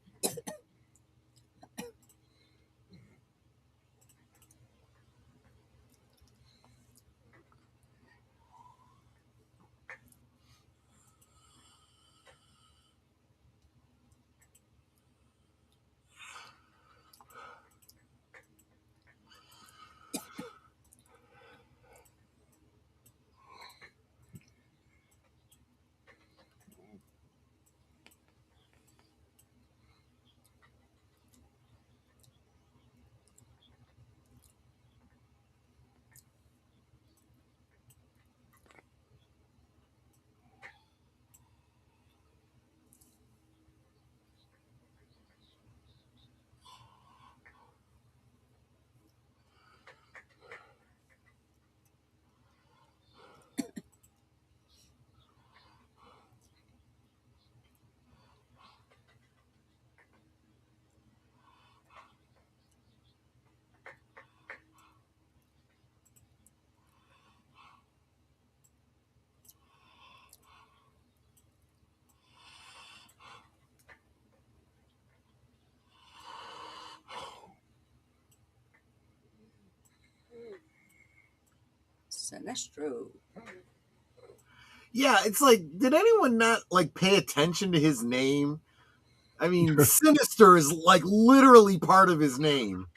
Sinestro. Yeah, it's like, did anyone not like pay attention to his name? I mean, Sinister is like literally part of his name.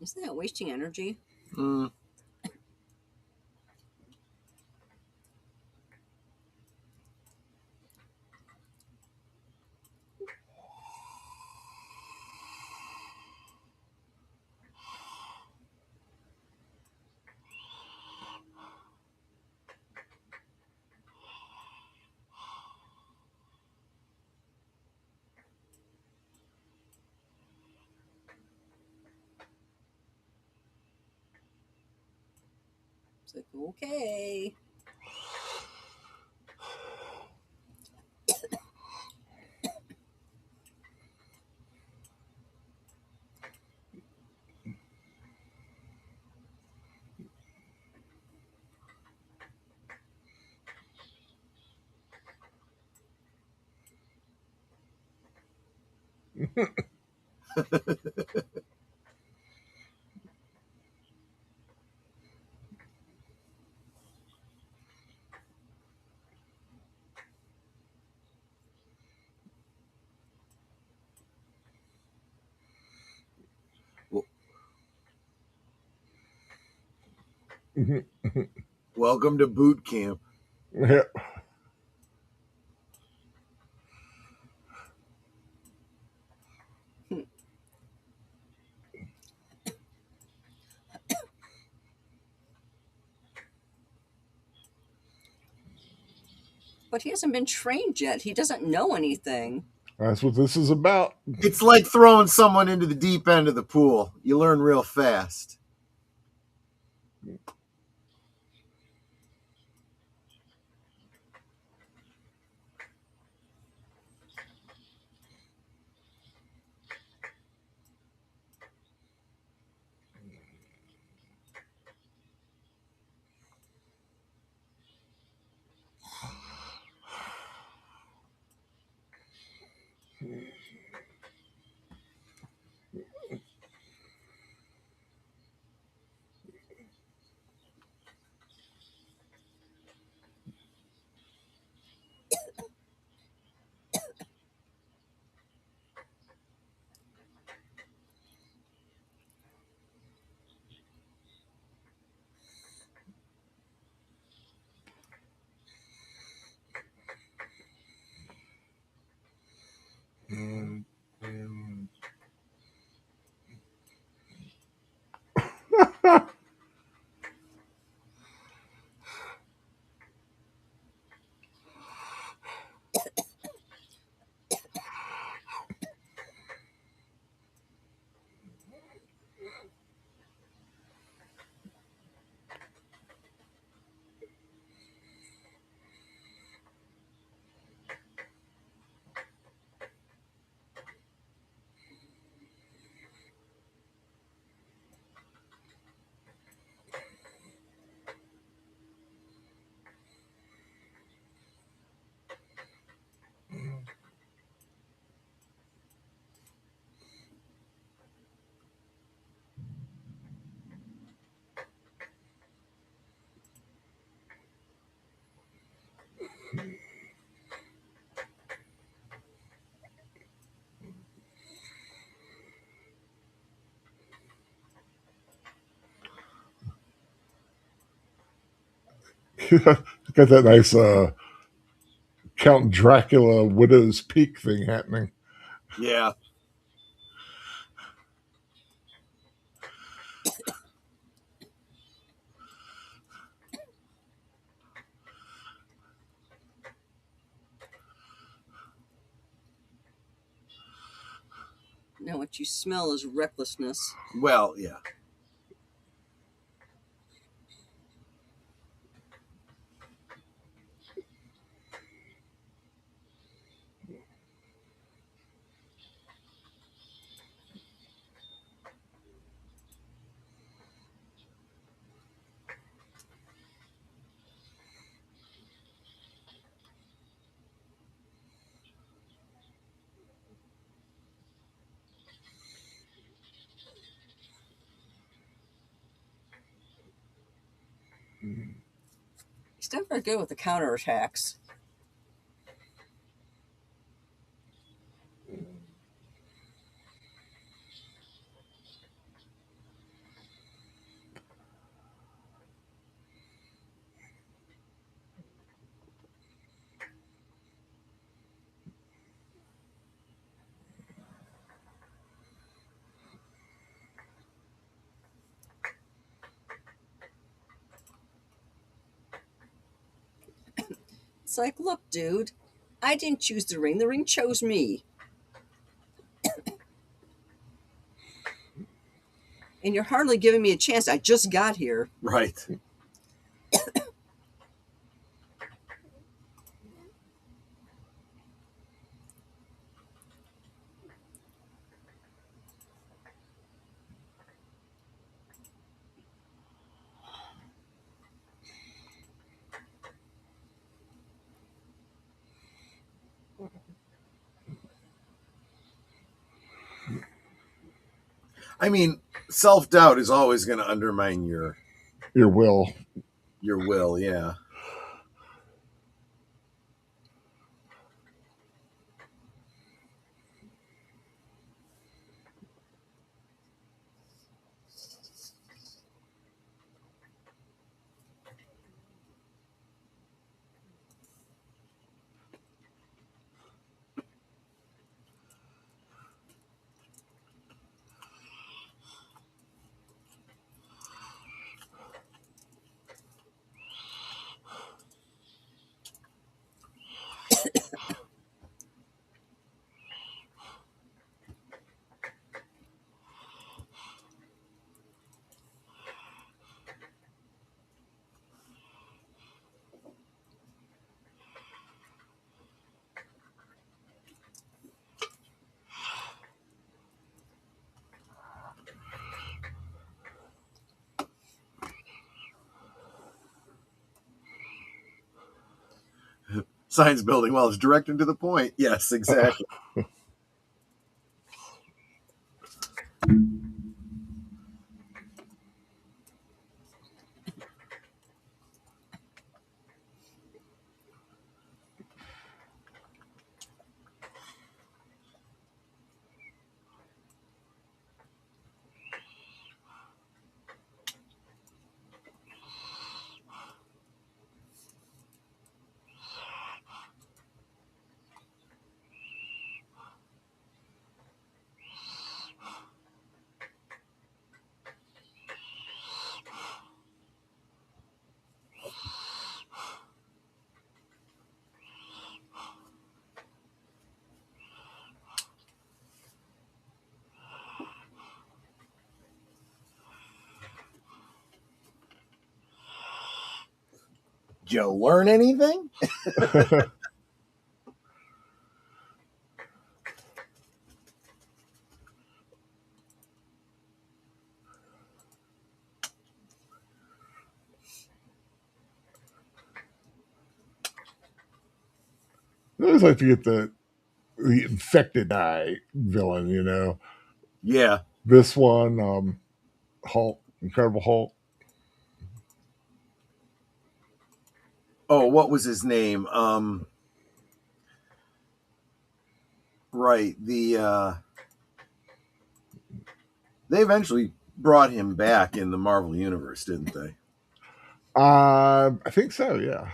Isn't that wasting energy? Mm. It's like, okay. Welcome to boot camp. Yeah. But he hasn't been trained yet. He doesn't know anything. That's what this is about. It's like throwing someone into the deep end of the pool. You learn real fast. Got that nice Count Dracula Widow's Peak thing happening. Yeah. Now, what you smell is recklessness. Well, yeah. He's not very good with the counterattacks. It's like, look, dude, I didn't choose the ring chose me. And you're hardly giving me a chance. I just got here. Right. I mean, self-doubt is always going to undermine your will. Your will, yeah. Science building, well, it's direct and to the point. Yes, exactly. Joe, learn anything? I always like to get the infected guy villain, you know. Yeah. This one, Hulk, Incredible Hulk. Oh, what was his name? Right. They eventually brought him back in the Marvel Universe, didn't they? I think so, yeah.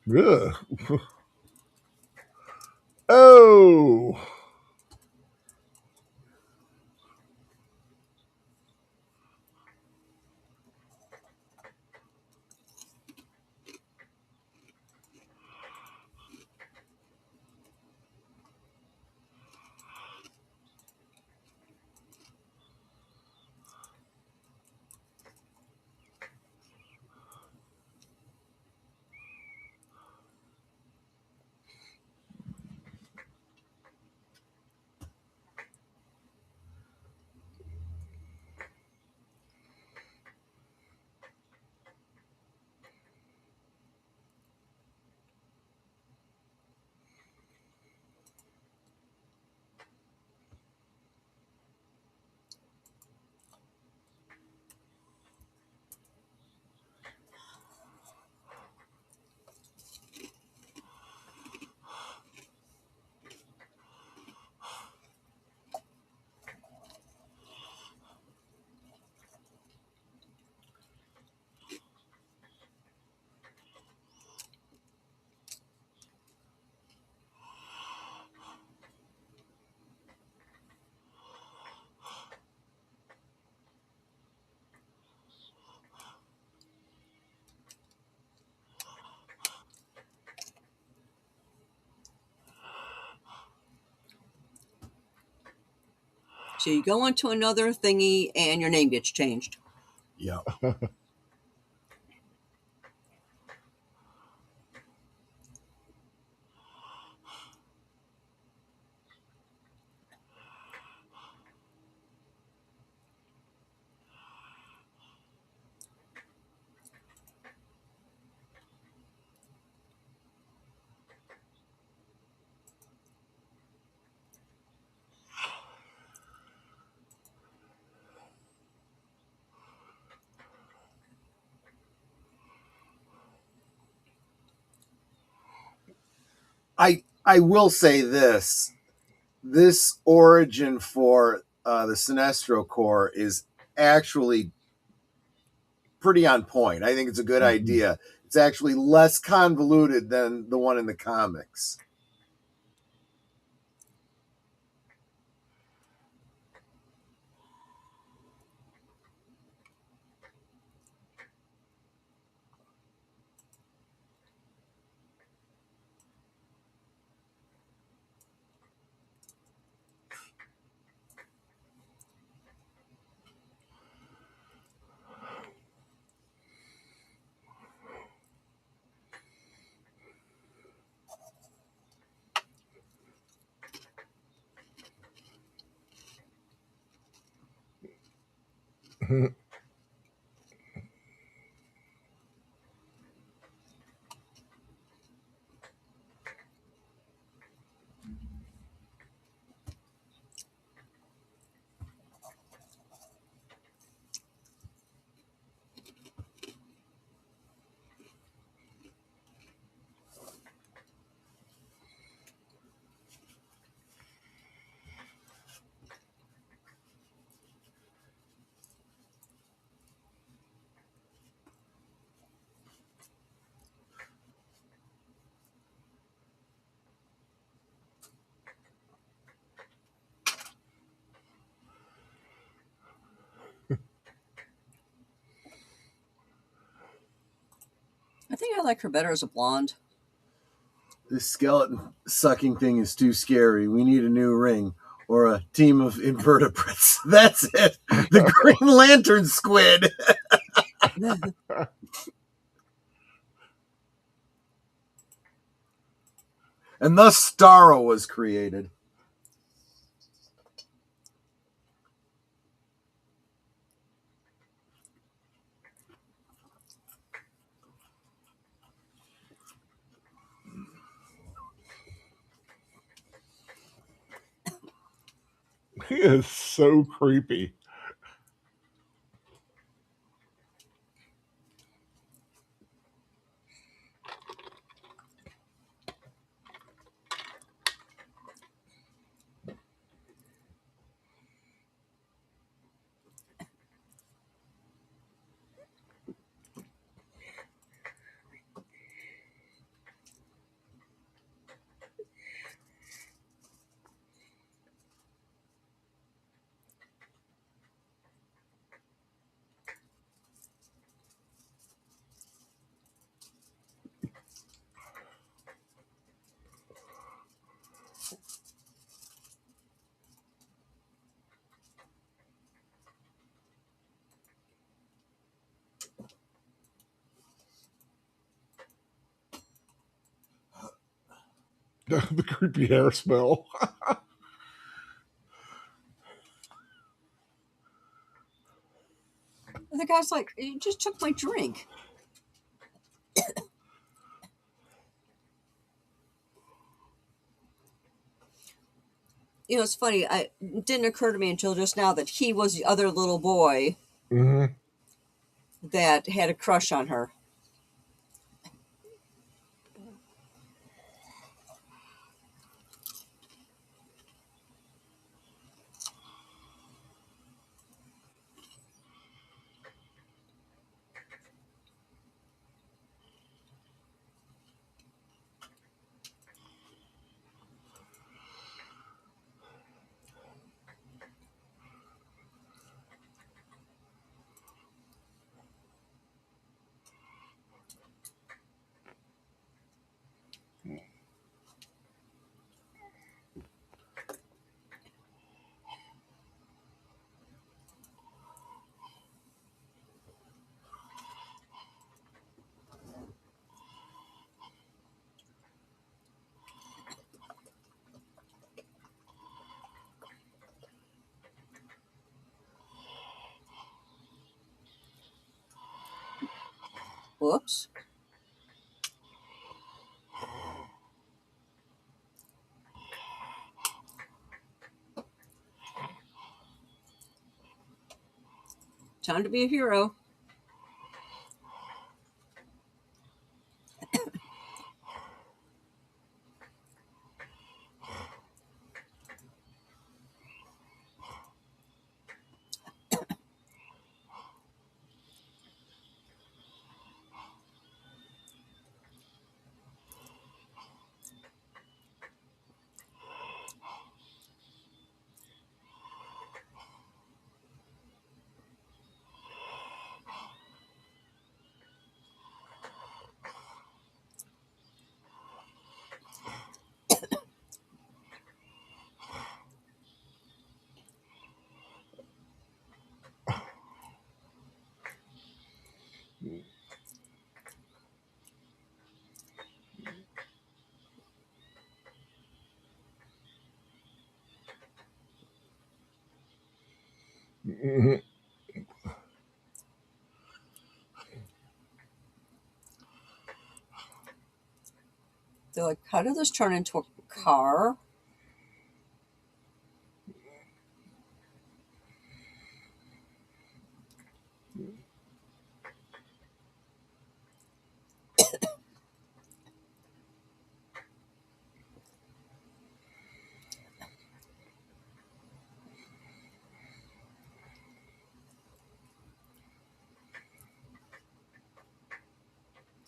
Ugh. Oh. So you go into another thingy and your name gets changed. Yeah. I will say this origin for the Sinestro Corps is actually pretty on point. I think it's a good idea. It's actually less convoluted than the one in the comics. I think I like her better as a blonde. This skeleton sucking thing is too scary. We need a new ring or a team of invertebrates. That's it. The Green Lantern squid. And thus Starro was created. He is so creepy. The creepy hair smell. The guy's like, you just took my drink. You know, it's funny. It didn't occur to me until just now that he was the other little boy that had a crush on her. Whoops. Time to be a hero. So like, how did this turn into a car?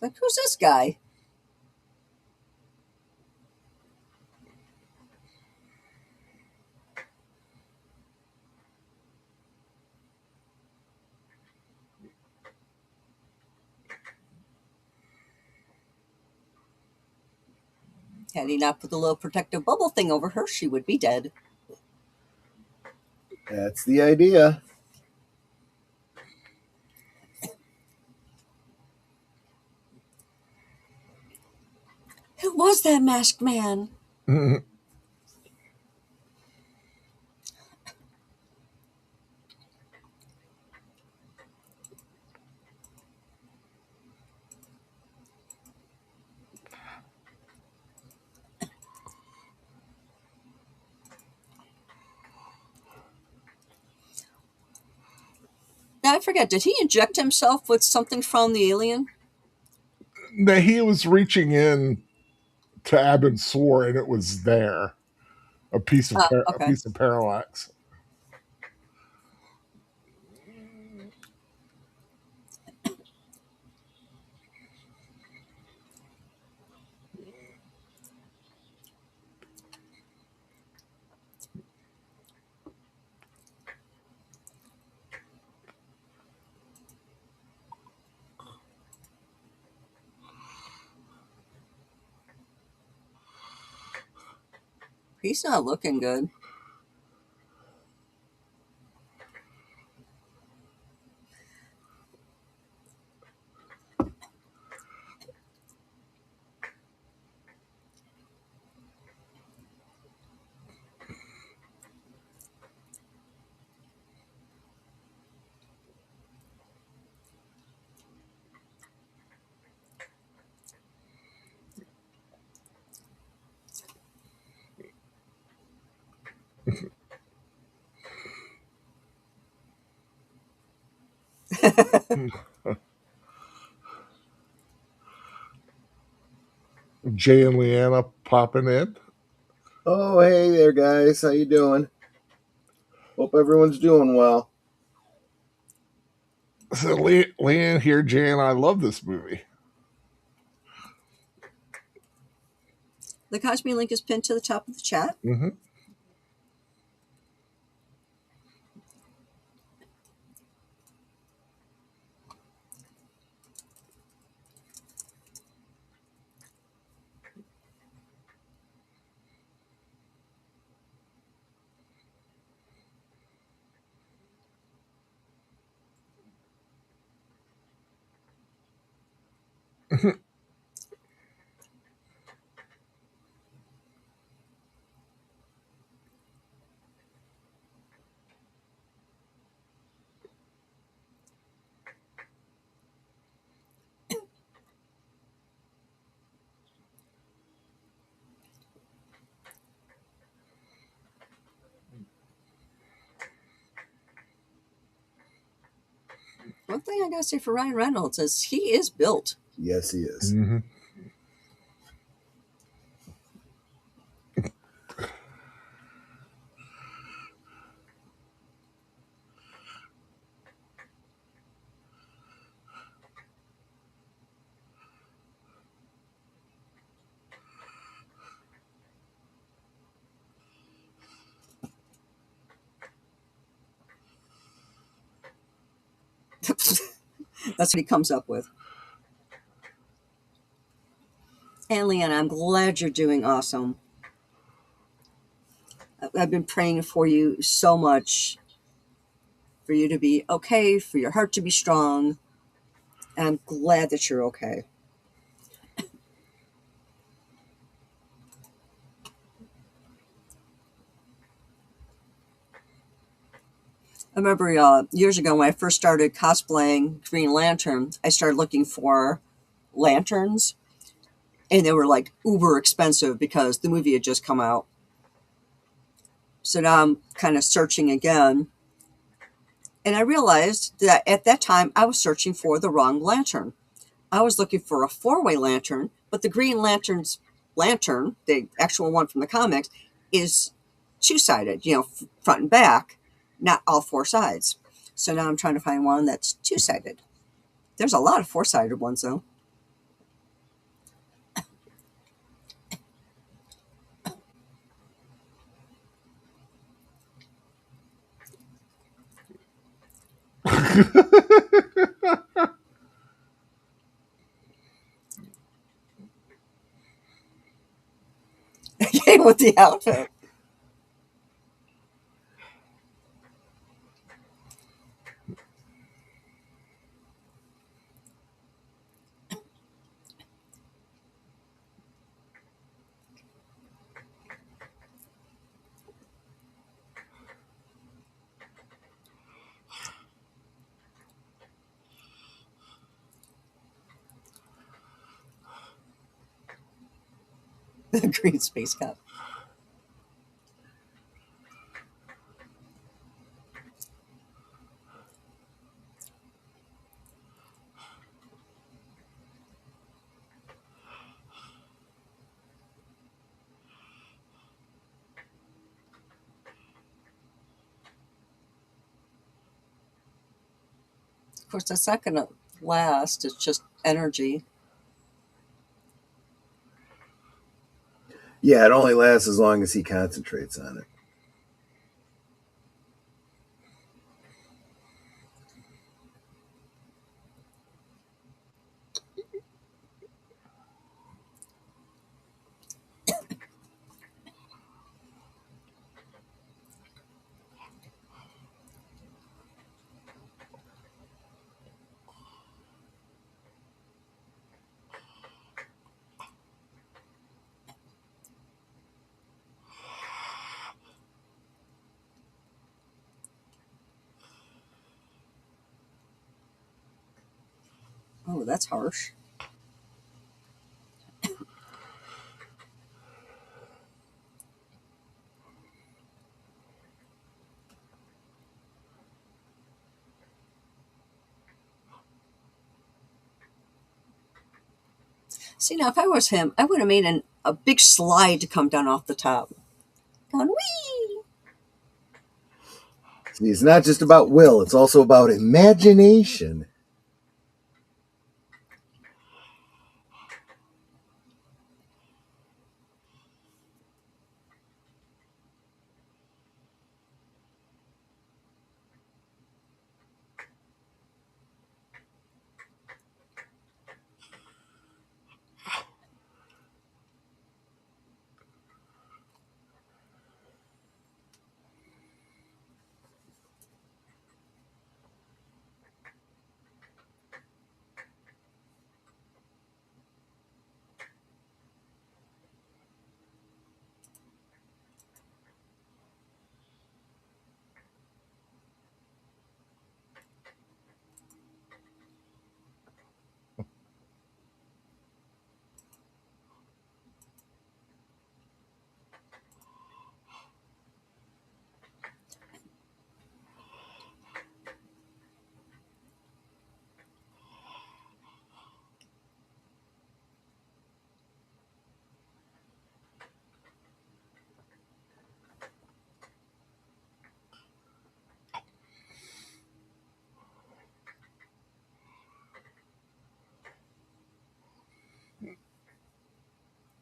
Like, who's this guy? Had he not put the little protective bubble thing over her, she would be dead. That's the idea. Who was that masked man? Now, I forget, did he inject himself with something from the alien? That he was reaching in to Abensor and it was there. A piece of a Okay. piece of parallax. He's not looking good. Jay and Leanna popping in. Oh, hey there, guys. How you doing? Hope everyone's doing well. So Leanne here, Jay and I love this movie. The Cosby link is pinned to the top of the chat. Mm-hmm. One thing I gotta say for Ryan Reynolds is he is built. Yes, he is. Mm-hmm. That's what he comes up with. And Leanna, I'm glad you're doing awesome. I've been praying for you so much, for you to be okay, for your heart to be strong. And I'm glad that you're okay. I remember years ago when I first started cosplaying Green Lantern, I started looking for lanterns. and they were like uber expensive because the movie had just come out. So now I'm kind of searching again. And I realized that at that time I was searching for the wrong lantern. I was looking for a 4-way lantern, but the Green Lantern's lantern, the actual one from the comics, is 2-sided, front and back, not all 4 sides. So now I'm trying to find one that's 2-sided. There's a lot of 4-sided ones, though. Okay, with the outfit. The green space cup. Of course, that's not going to last. It's just energy. Yeah, it only lasts as long as he concentrates on it. Oh, that's harsh. See, now if I was him, I would have made a big slide to come down off the top. Going, whee! See, it's not just about will, it's also about imagination.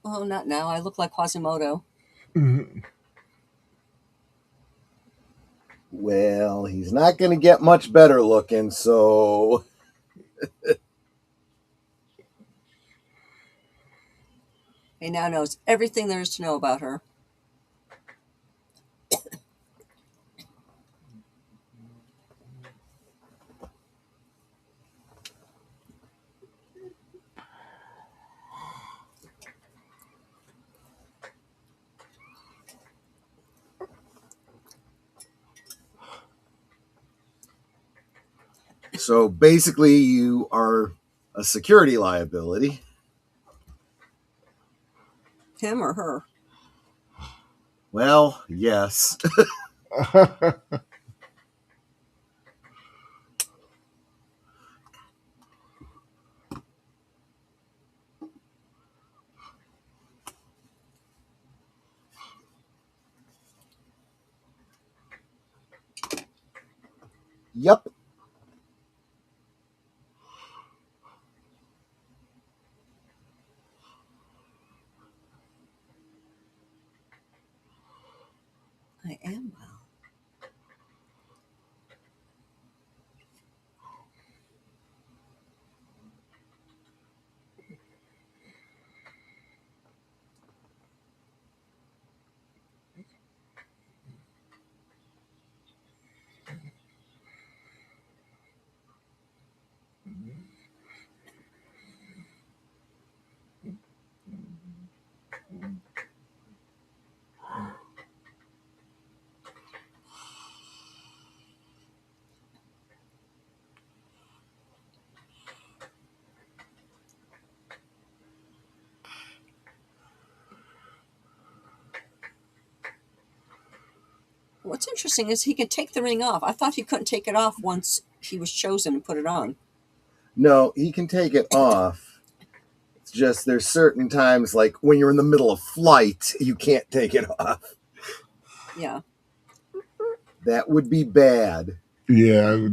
Oh, not now. I look like Quasimodo. Well, he's not going to get much better looking, so. He now knows everything there is to know about her. So basically, you are a security liability. him or her? Well, yes. Yep. I am well. What's interesting is he can take the ring off. I thought he couldn't take it off once he was chosen and put it on. No, he can take it off. It's just there's certain times, like when you're in the middle of flight, you can't take it off. Yeah. That would be bad. Yeah.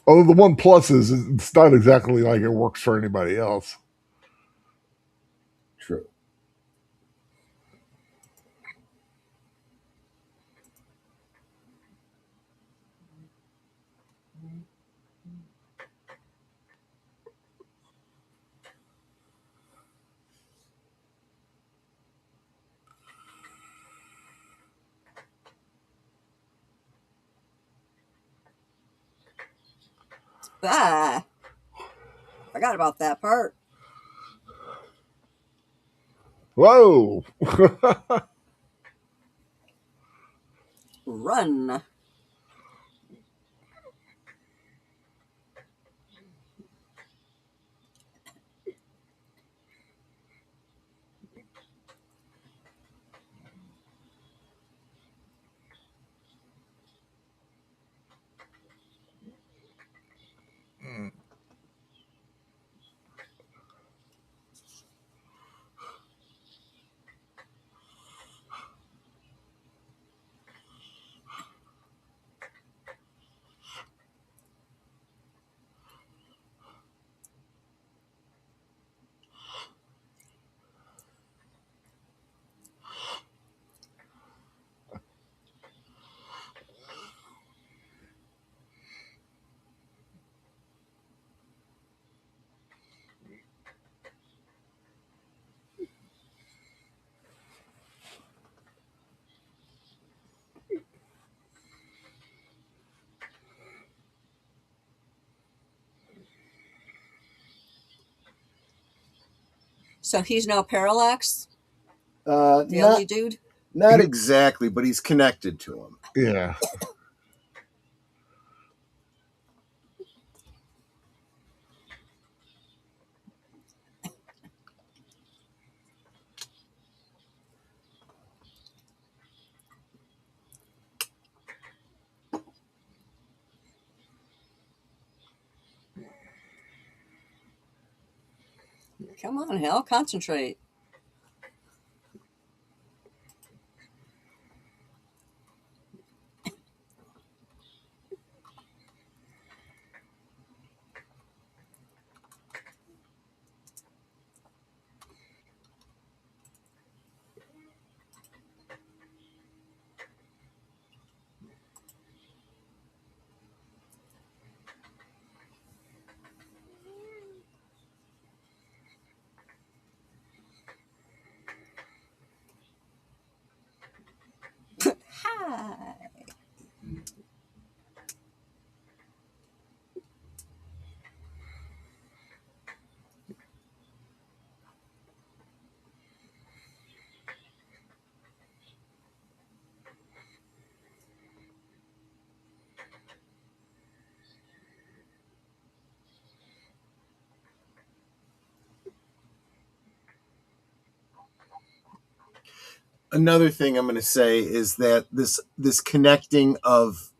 Although the one plus is it's not exactly like it works for anybody else. True. Ah, forgot about that part. Whoa. Run. So he's now parallax? The ugly dude? Not exactly, but he's connected to him. Yeah. Come on, Hal, concentrate. Another thing I'm going to say is that this connecting of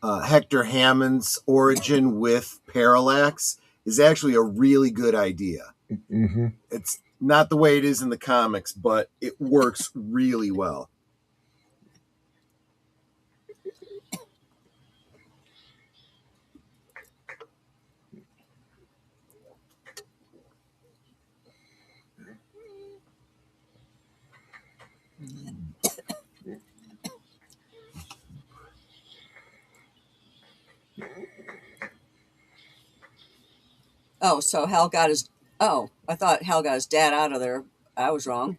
Hector Hammond's origin with Parallax is actually a really good idea. Mm-hmm. It's not the way it is in the comics, but it works really well. Oh, so Hal got his. Oh, I thought Hal got his dad out of there. I was wrong.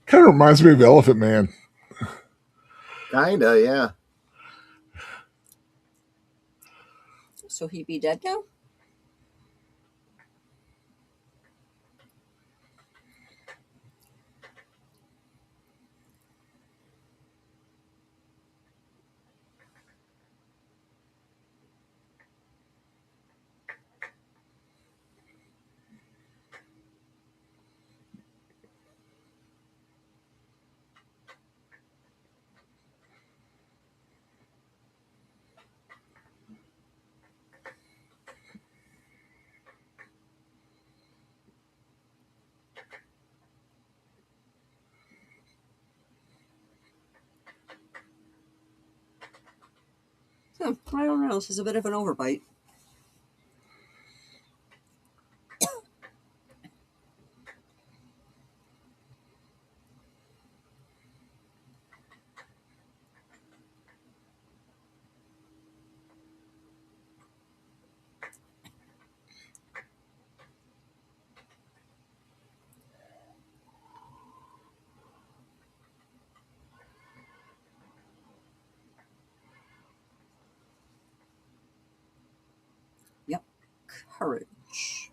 Kind of reminds me of Elephant Man. Kinda, yeah. So he be dead now? I don't know. This is a bit of an overbite. Yep. Courage.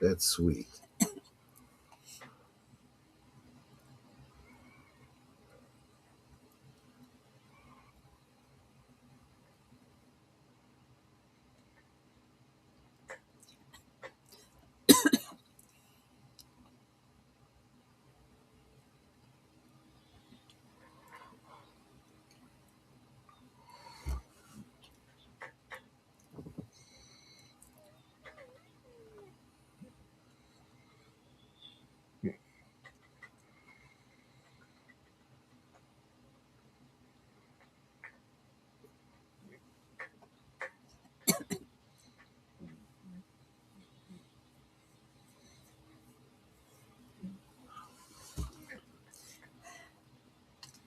That's sweet.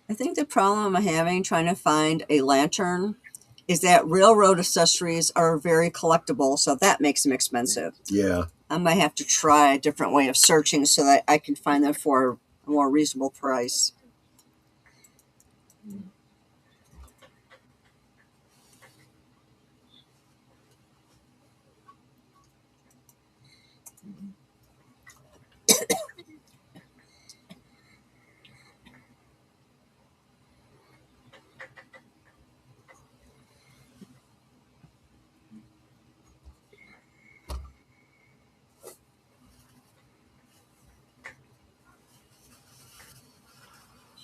I think the problem I'm having trying to find a lantern is that railroad accessories are very collectible, so that makes them expensive. Yeah. I might have to try a different way of searching so that I can find them for a more reasonable price.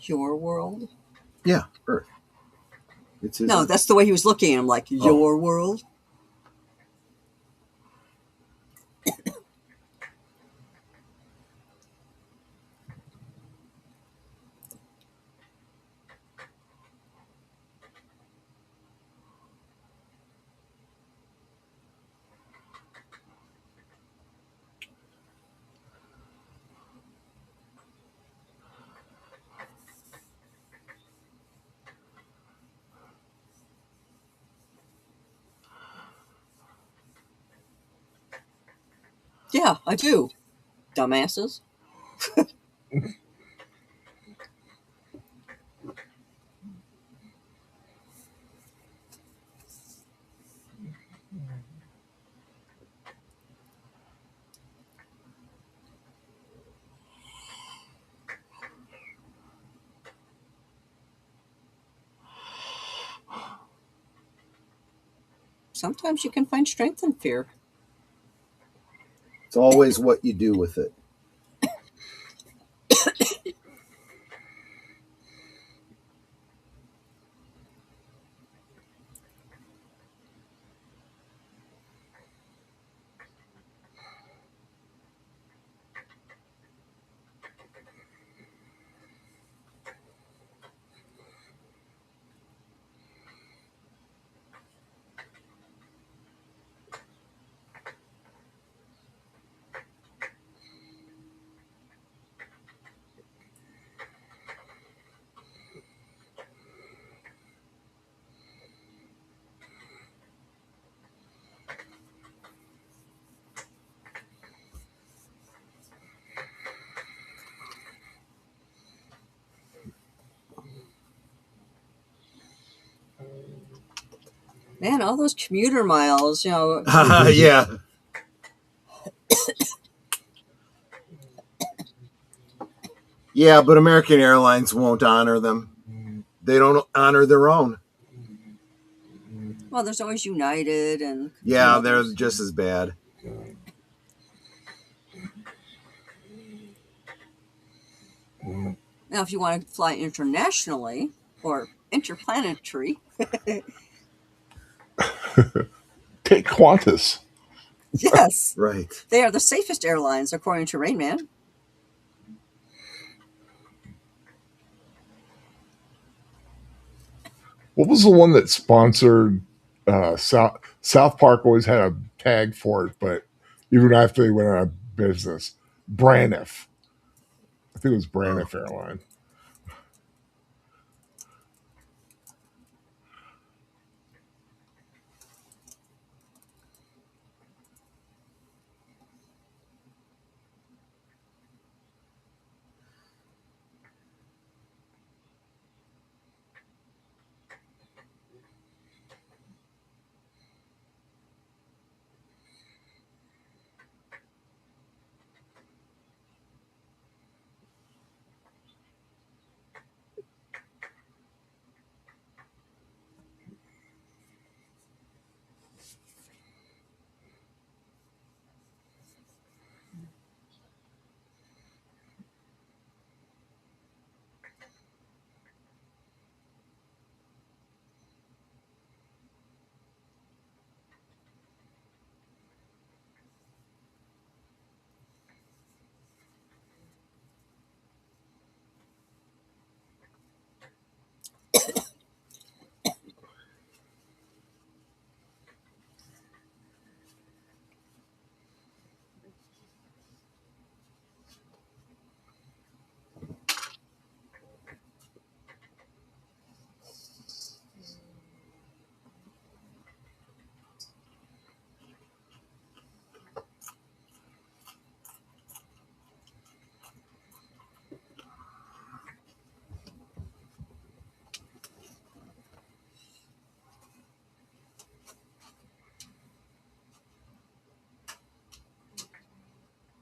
Your world? Yeah, Earth. It's his No, Earth. that's the way he was looking at him, like, your world? Yeah, I do. Dumbasses. Sometimes you can find strength in fear. It's always what you do with it. Man, all those commuter miles, Yeah. Yeah, but American Airlines won't honor them. They don't honor their own. Well, there's always United and Yeah, they're just as bad. Now, if you want to fly internationally or interplanetary, Take Qantas. yes, Right. they are the safest airlines, according to Rain Man. What was the one that sponsored South Park? Always had a tag for it, but even after they went out of business, Braniff. I think it was Braniff Airline.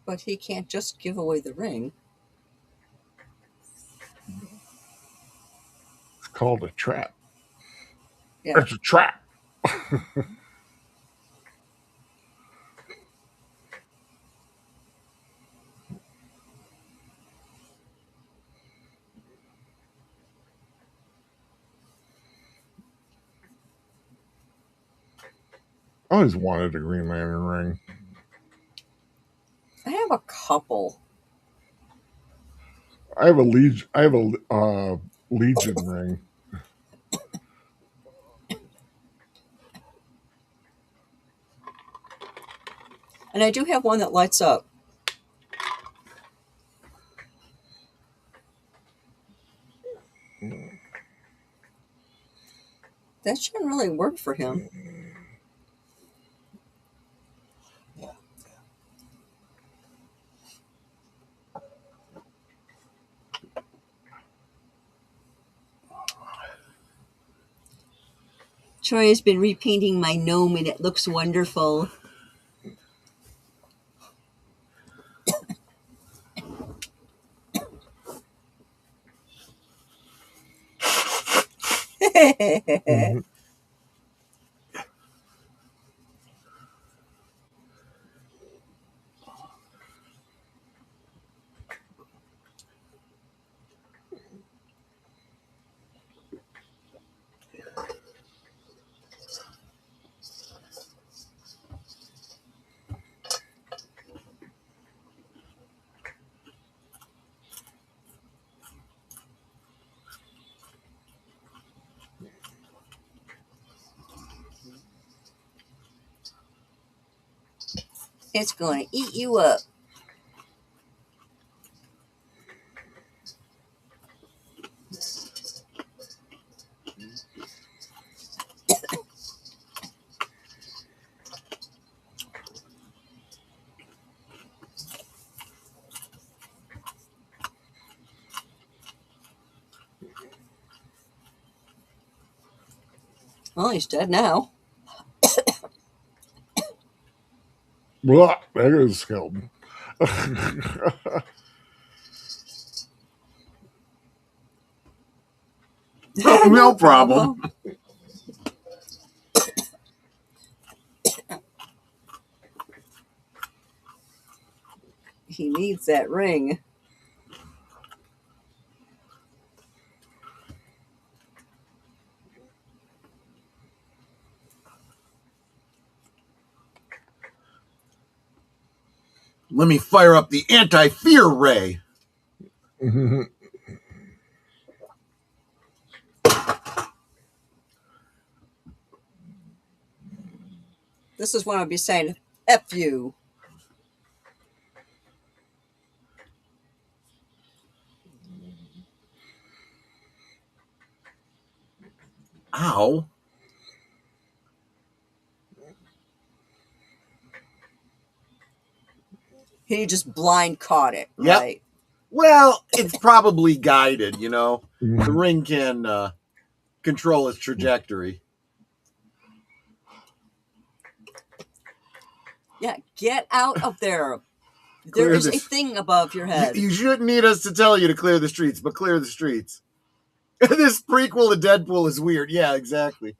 But he can't just give away the ring. It's called a trap. Yeah. It's a trap. I always wanted a Green Lantern ring. I have a couple. I have a Legion ring. And I do have one that lights up. That shouldn't really work for him. Troy has been repainting my gnome and it looks wonderful. Mm-hmm. It's going to eat you up. Well, he's dead now. Blah, there goes the skeleton. No problem. He needs that ring. Let me fire up the anti-fear ray. Mm-hmm. This is when I'd be saying, F you. Ow. He just blind caught it, Yep. right? Well, it's probably guided, you know. Mm-hmm. The ring can control its trajectory. Yeah, get out of there. Clear There is the- a thing above your head. You shouldn't need us to tell you to clear the streets, but clear the streets. This prequel to Deadpool is weird. Yeah, exactly.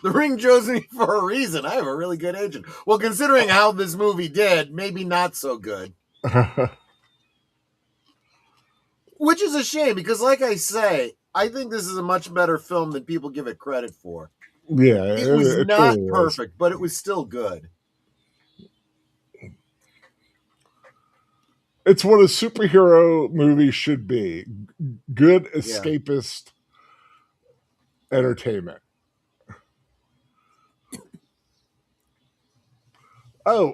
The ring chose me for a reason. I have a really good agent. Well, considering how this movie did, maybe not so good. Which is a shame because, like I say, I think this is a much better film than people give it credit for. Yeah, It was not totally perfect, but it was still good. It's what a superhero movie should be. Good escapist entertainment. Oh.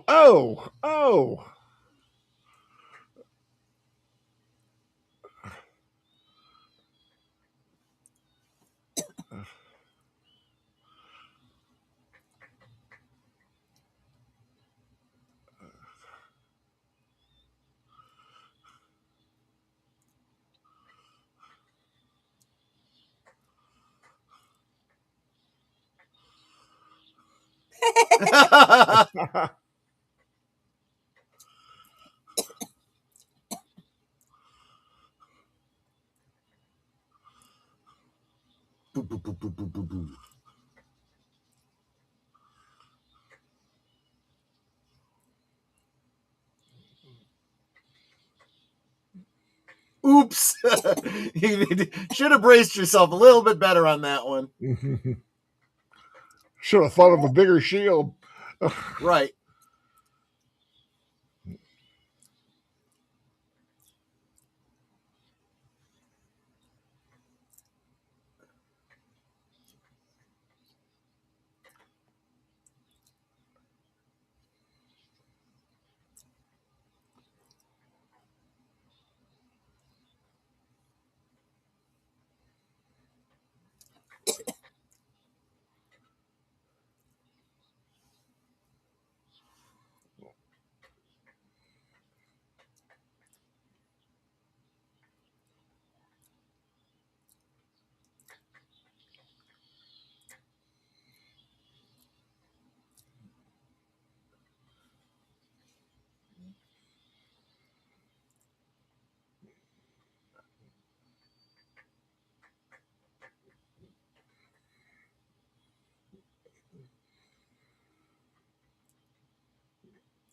Boo, boo, boo, boo, boo, boo, boo. Oops. You should have braced yourself a little bit better on that one. Should have thought of a bigger shield. Right.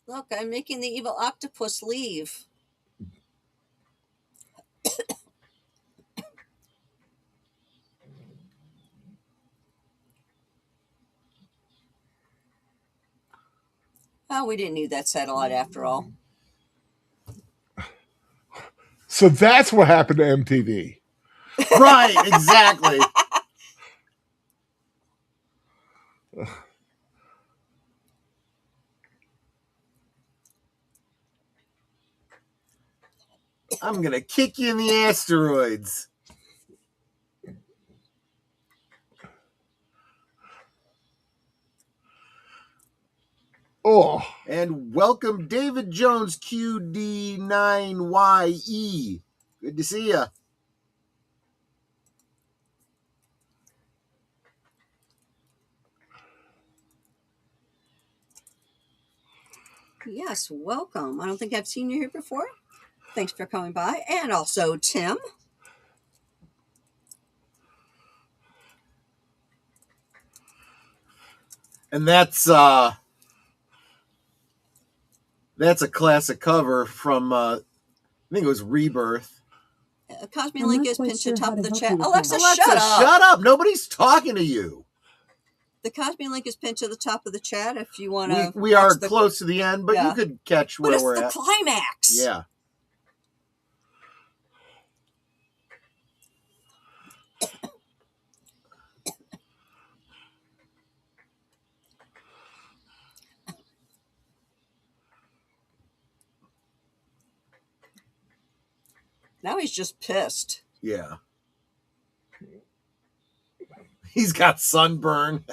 Look, I'm making the evil octopus leave. Oh, we didn't need that satellite after all. So that's what happened to MTV. Right, exactly. I'm going to kick you in the asteroids. Oh. And welcome David Jones QD9YE. Good to see you. Yes, welcome. I don't think I've seen you here before. Thanks for coming by. And also Tim. And that's a classic cover from I think it was Rebirth. Cosme Link is pinned to the top of the chat. Alexa, Alexa, shut up. shut up. Nobody's talking to you. The Cosme Link is pinned to the top of the chat if you want to. We are close to the end, but Yeah. you could catch where we're But at. it's the climax. Yeah. Now he's just pissed. Yeah. He's got sunburn.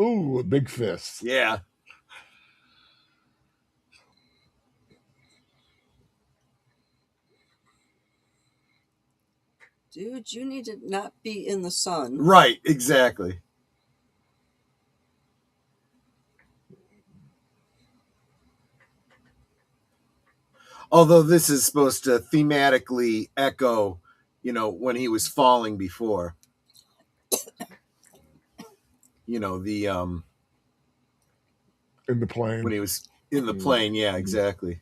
Ooh, a big fist. Yeah. Dude, you need to not be in the sun. Right, exactly. Although this is supposed to thematically echo, when he was falling before. The in the plane. When he was in the plane, yeah, exactly.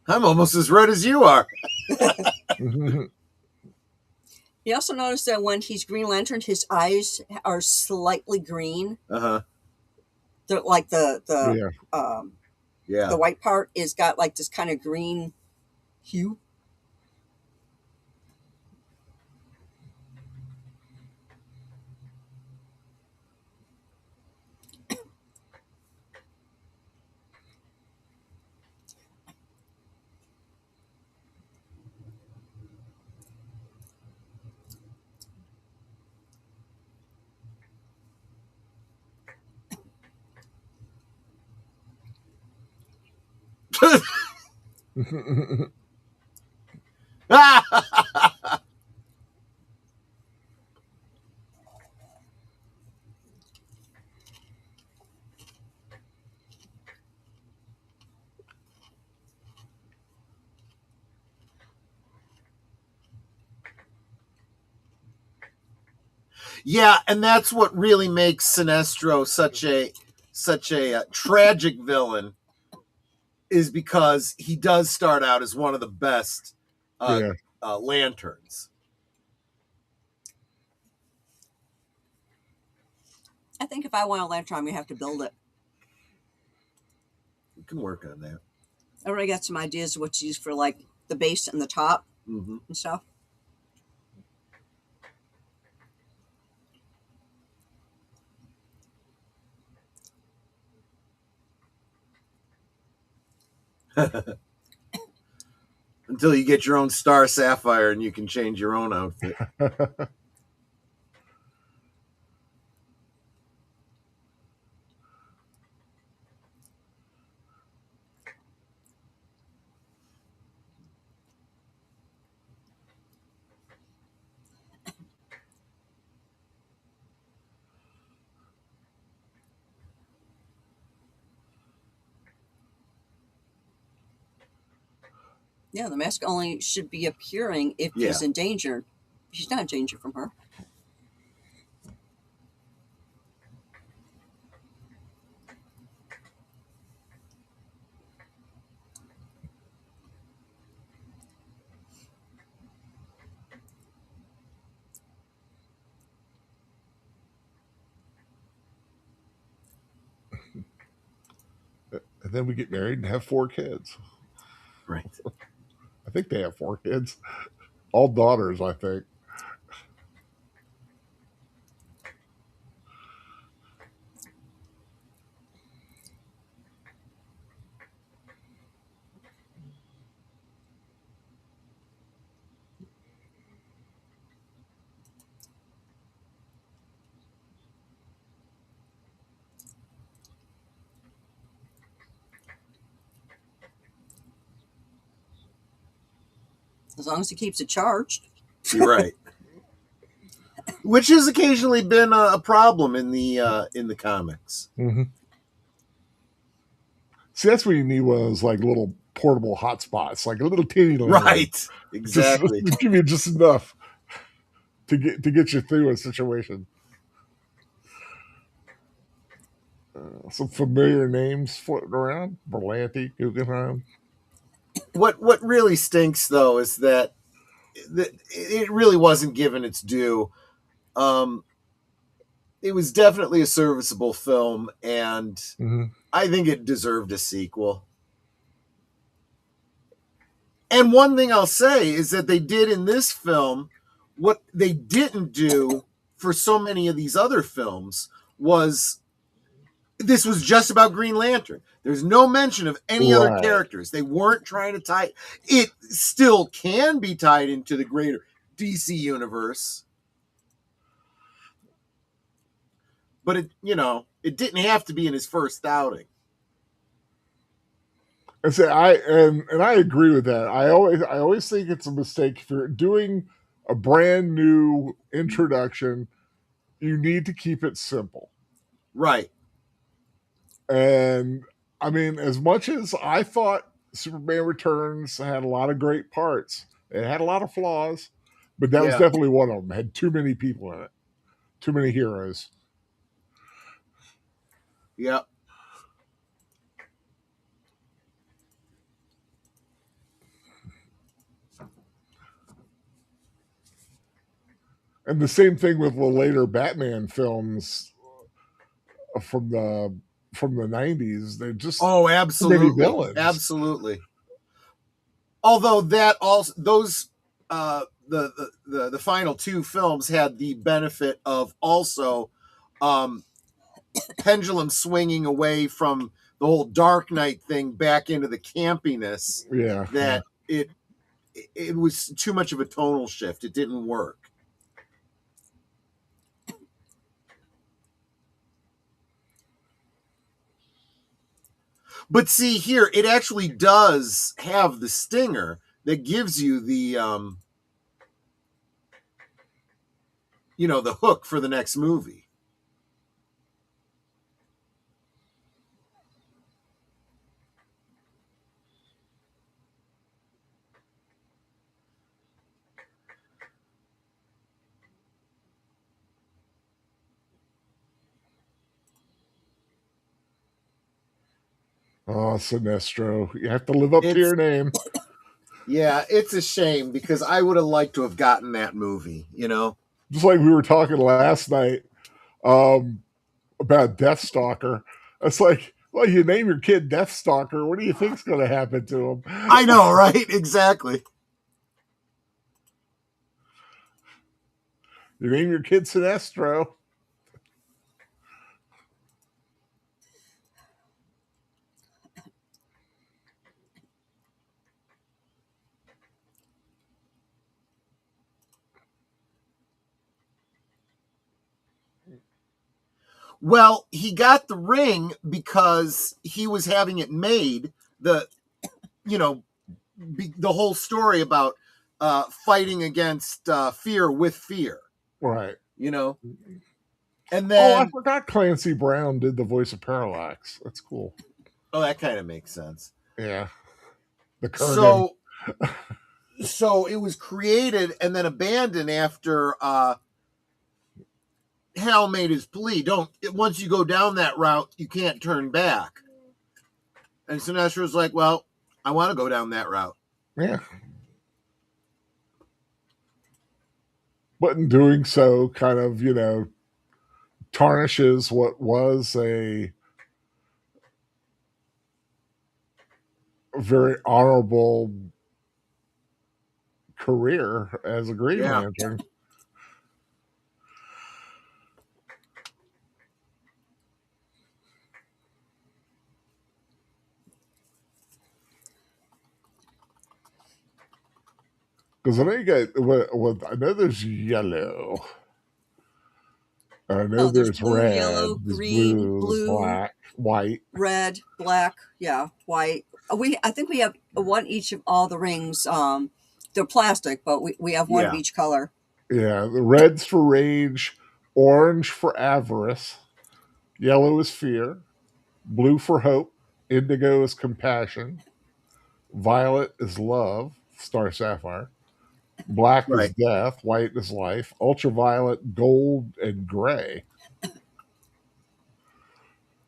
I'm almost as red as you are. You also notice that when he's Green Lantern, his eyes are slightly green. Uh-huh. They're like the white part is got like this kind of green hue. Yeah, and that's what really makes Sinestro such a tragic villain, is because he does start out as one of the best lanterns. I think if I want a lantern, I'm going to have to build it. We can work on that. I already got some ideas of what to use for like the base and the top and stuff. Until you get your own Star Sapphire and you can change your own outfit. Yeah, the mask only should be appearing if he's in danger. He's not in danger from her. And then we get married and have 4 kids. Right. I think they have 4 kids. All daughters, I think. As long as he keeps it charged. You're right. Which has occasionally been a problem in the comics. Mm-hmm. See, that's where you need one of those like little portable hotspots, like a little teeny little. Right. Exactly. Just give you just enough to get you through a situation. Some familiar names floating around: Berlanti, Guggenheim. What really stinks though is that it really wasn't given its due. It was definitely a serviceable film, and I think it deserved a sequel. And one thing I'll say is that they did in this film what they didn't do for so many of these other films. Was this was just about Green Lantern. There's no mention of any other characters. They weren't trying to tie it. Still can be tied into the greater DC universe, but it didn't have to be in his first outing. I say I agree with that. I always think it's a mistake if you're doing a brand new introduction. You need to keep it simple, right? And I mean, as much as I thought Superman Returns had a lot of great parts, it had a lot of flaws, but that was definitely one of them. It had too many people in it, too many heroes. Yep. And the same thing with the later Batman films from the 90s. They're just absolutely many villains. Absolutely. Although that also those the final 2 films had the benefit of also pendulum swinging away from the whole Dark Knight thing back into the campiness. Yeah. It was too much of a tonal shift. It didn't work. But see here, it actually does have the stinger that gives you the the hook for the next movie. Oh, Sinestro. You have to live up to your name. Yeah, it's a shame because I would have liked to have gotten that movie, Just like we were talking last night about Deathstalker. It's like, well, you name your kid Deathstalker. What do you think's going to happen to him? I know, right? Exactly. You name your kid Sinestro. Well, he got the ring because he was having it made. The whole story about fighting against fear with fear. Right. And then I forgot Clancy Brown did the voice of Parallax. That's cool. Oh, that kind of makes sense. Yeah. The Kurgan. So it was created and then abandoned after Hal made his plea. Once you go down that route, you can't turn back. And Sinestro was like, well, I want to go down that route. Yeah. But in doing so, kind of, tarnishes what was a very honorable career as a Green Lantern. Because I know you got, I know there's yellow. I know there's blue, red, yellow, there's green, blue, black, white, red, black, white. I think we have one each of all the rings. They're plastic, but we have one of each color. Yeah, the red's for rage, orange for avarice, yellow is fear, blue for hope, indigo is compassion, violet is love, star sapphire, black is death, white is life, ultraviolet, gold, and gray.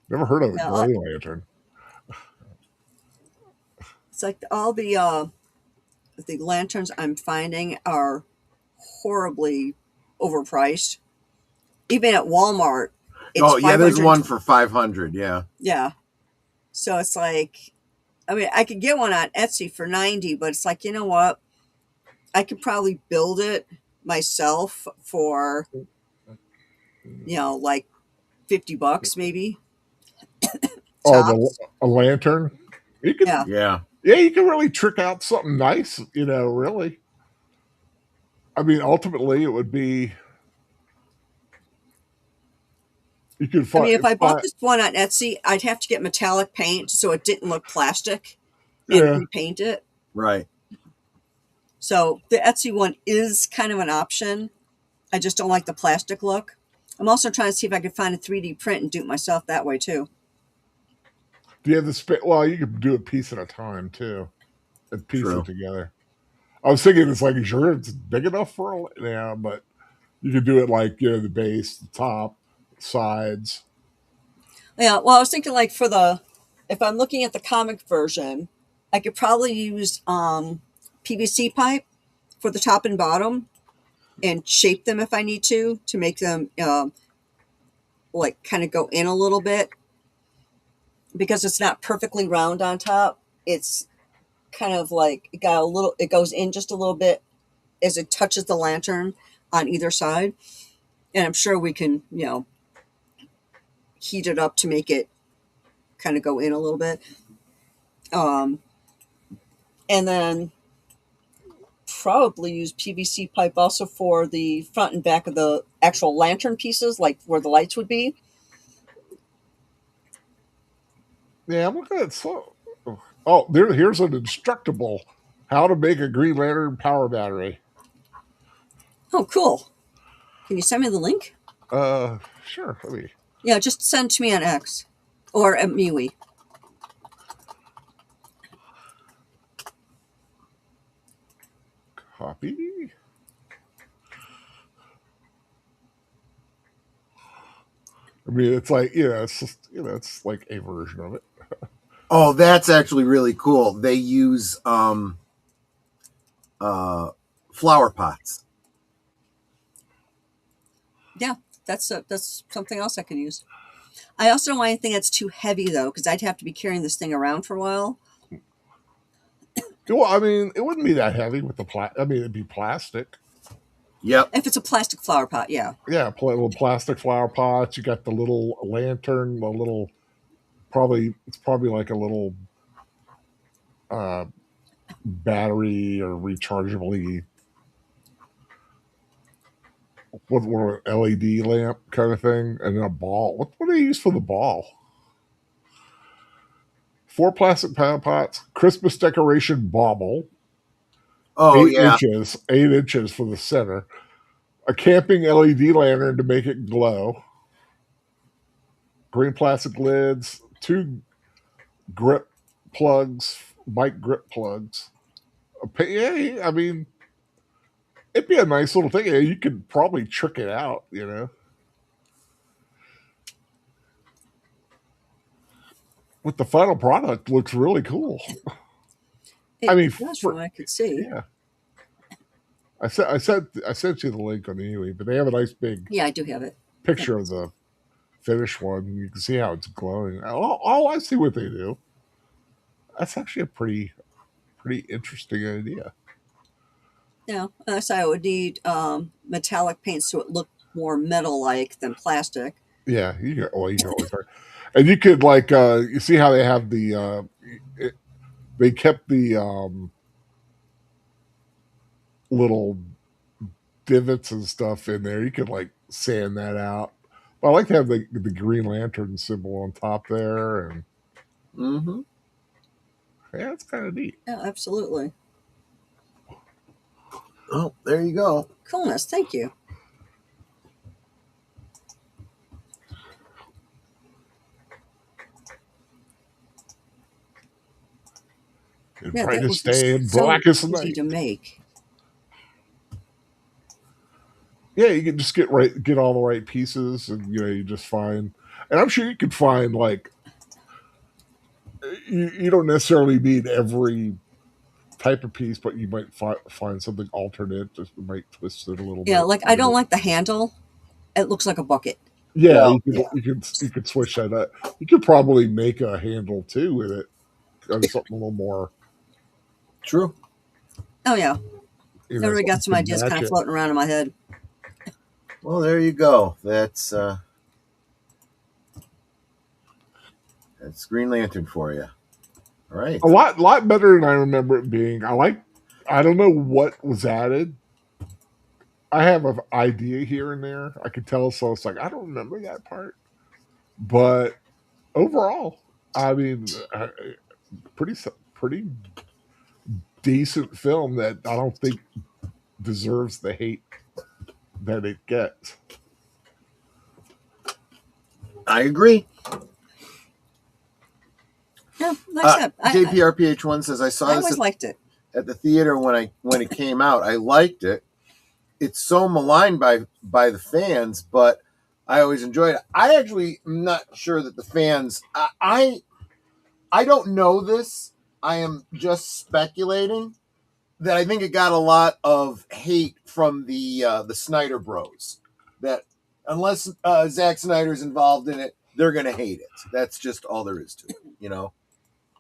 Never heard of a Gray Lantern. It's like all the lanterns I'm finding are horribly overpriced. Even at Walmart. There's one for $500. Yeah. Yeah. So it's like, I mean, I could get one on Etsy for $90, but it's like, you know what? I could probably build it myself for, like $50 maybe. Oh, a lantern? You can, yeah, you can really trick out something nice, really. I mean, ultimately, it would be. You could find. I mean, if I bought this one on Etsy, I'd have to get metallic paint so it didn't look plastic and repaint it. Right. So the Etsy one is kind of an option. I just don't like the plastic look. I'm also trying to see if I could find a 3D print and do it myself that way too. Do you have the space? Well, you could do a piece at a time too, and piece it together. I was thinking it's like, sure, it's big enough for but you could do it like the base, the top, sides. Yeah, well, I was thinking like if I'm looking at the comic version, I could probably use PVC pipe for the top and bottom and shape them if I need to make them like kind of go in a little bit, because it's not perfectly round on top. It's kind of like it goes in just a little bit as it touches the lantern on either side. And I'm sure we can, heat it up to make it kind of go in a little bit. And then probably use PVC pipe also for the front and back of the actual lantern pieces, like where the lights would be. Yeah, I'm looking at so. Oh, here's an instructable how to make a Green Lantern power battery. Oh, cool. Can you send me the link? Sure. Let me Yeah, just send it to me on X or at MeWe. copy. I mean, it's like it's just it's like a version of it. Oh, that's actually really cool. They use flower pots. Yeah, that's something else I could use. I also don't want anything that's too heavy though, because I'd have to be carrying this thing around for a while. Well, I mean, it wouldn't be that heavy with the I mean, it'd be plastic. Yep. If it's a plastic flower pot, yeah. Yeah, little plastic flower pots. You got the little lantern, the little it's probably like a little uh, battery or rechargeably what an LED lamp kind of thing, and then a ball. What do they use for the ball? 4 plastic power pots, Christmas decoration bauble, Oh yeah. 8 inches for the center, a camping LED lantern to make it glow, green plastic lids, 2 grip plugs, mic grip plugs. Yeah, I mean, it'd be a nice little thing. You could probably trick it out, With the final product, looks really cool. It does from what I could see. Yeah. I sent you the link on the anyway, but they have a nice big Yeah, I do have it. picture of the finished one. You can see how it's glowing. Oh, I see what they do. That's actually a pretty interesting idea. Yeah, unless I would need metallic paint so it looked more metal-like than plastic. Yeah, you can always and you could like you see how they have the they kept the little divots and stuff in there. You could like sand that out. But I like to have the Green Lantern symbol on top there, and yeah, it's kind of neat. Yeah, absolutely. Oh, there you go. Coolness, thank you. Yeah, brightest day and blackest night. Easy to make. Yeah, you can just get all the right pieces, and you just find. And I'm sure you could find like you don't necessarily need every type of piece, but you might find something alternate. Just might twist it a little bit. Yeah, like I don't like the handle. It looks like a bucket. Yeah, you could switch that up. You could probably make a handle too with it, something a little more. True. Oh yeah. I've already got some ideas kind of floating around in my head. Well, there you go. That's Green Lantern for you. All right. A lot better than I remember it being. I don't know what was added. I have an idea here and there. I could tell, so it's like I don't remember that part. But overall, I mean, pretty decent film that I don't think deserves the hate that it gets. I agree. Yeah, like I said, JPRPH1 says I always liked it at the theater when it came out. I liked it. It's so maligned by the fans, but I always enjoyed it. I actually am not sure that the fans. I don't know this. I am just speculating that I think it got a lot of hate from the Snyder Bros. That unless Zack Snyder's involved in it, they're gonna hate it. That's just all there is to it,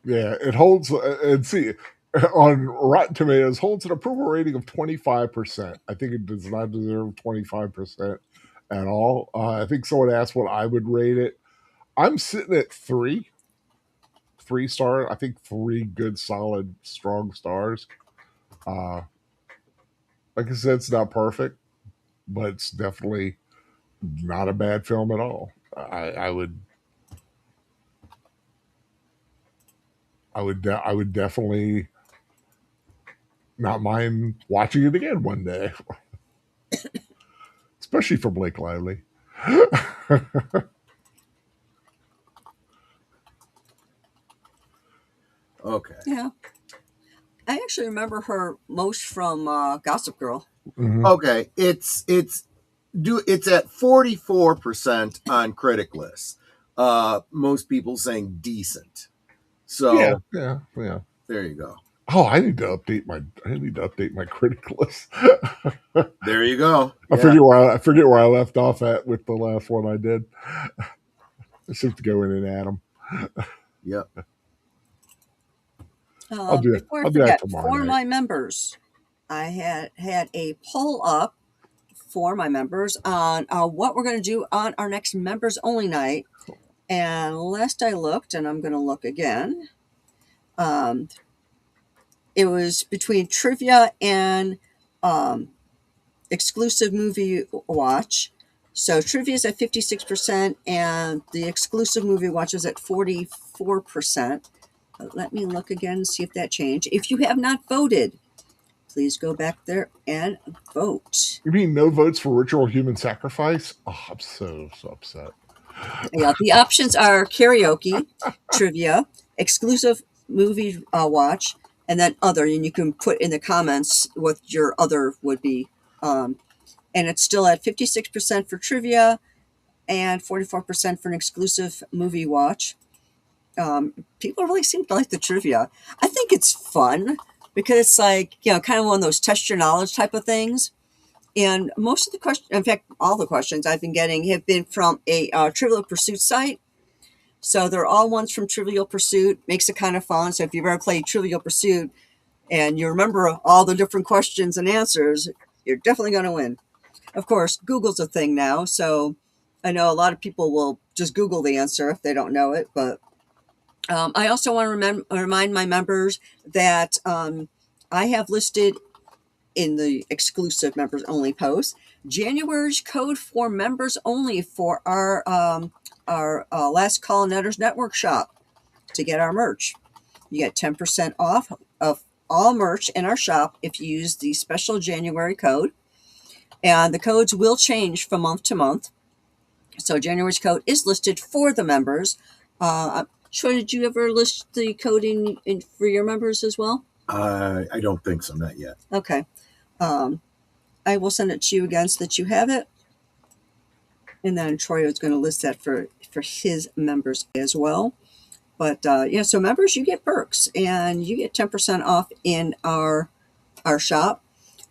Yeah, it holds. And see, on Rotten Tomatoes, holds an approval rating of 25%. I think it does not deserve 25% at all. I think someone asked what I would rate it. I'm sitting at 3 stars. I think 3 good, solid, strong stars. Like I said, it's not perfect, but it's definitely not a bad film at all. I would I would definitely not mind watching it again one day, especially for Blake Lively. Okay. Yeah. I actually remember her most from Gossip Girl. Mhm. Okay. It's at 44% on critic lists. Most people saying decent. So Yeah. there you go. Oh, I need to update my critic list. There you go. I Yeah. forget where I left off at with the last one I did. I just have to go in and add them. Yep. Before I I'll do that forget, tomorrow for night. my members, I had a poll up for my members on what we're going to do on our next members only night. And last I looked, and I'm going to look again, it was between trivia and exclusive movie watch. So trivia is at 56%, and the exclusive movie watch is at 44%. But let me look again and see if that changed. If you have not voted, please go back there and vote. You mean no votes for ritual human sacrifice? Oh, I'm so upset. Yeah, the options are karaoke, trivia, exclusive movie watch, and then other. And you can put in the comments what your other would be. And it's still at 56% for trivia and 44% for an exclusive movie watch. People really seem to like the trivia. I think it's fun because it's like, kind of one of those test your knowledge type of things. And most of the questions, in fact, all the questions I've been getting have been from a Trivial Pursuit site. So they're all ones from Trivial Pursuit. Makes it kind of fun. So if you've ever played Trivial Pursuit and you remember all the different questions and answers, you're definitely going to win. Of course, Google's a thing now. So I know a lot of people will just Google the answer if they don't know it. But I also want to remind my members that I have listed in the exclusive members only post January's code for members only for our Last Call Netters Network shop to get our merch. You get 10% off of all merch in our shop if you use the special January code, and the codes will change from month to month. So January's code is listed for the members. Troy, did you ever list the code in for your members as well? I don't think so. Not yet. Okay. I will send it to you again so that you have it. And then Troy is going to list that for his members as well. But so members, you get perks and you get 10% off in our shop.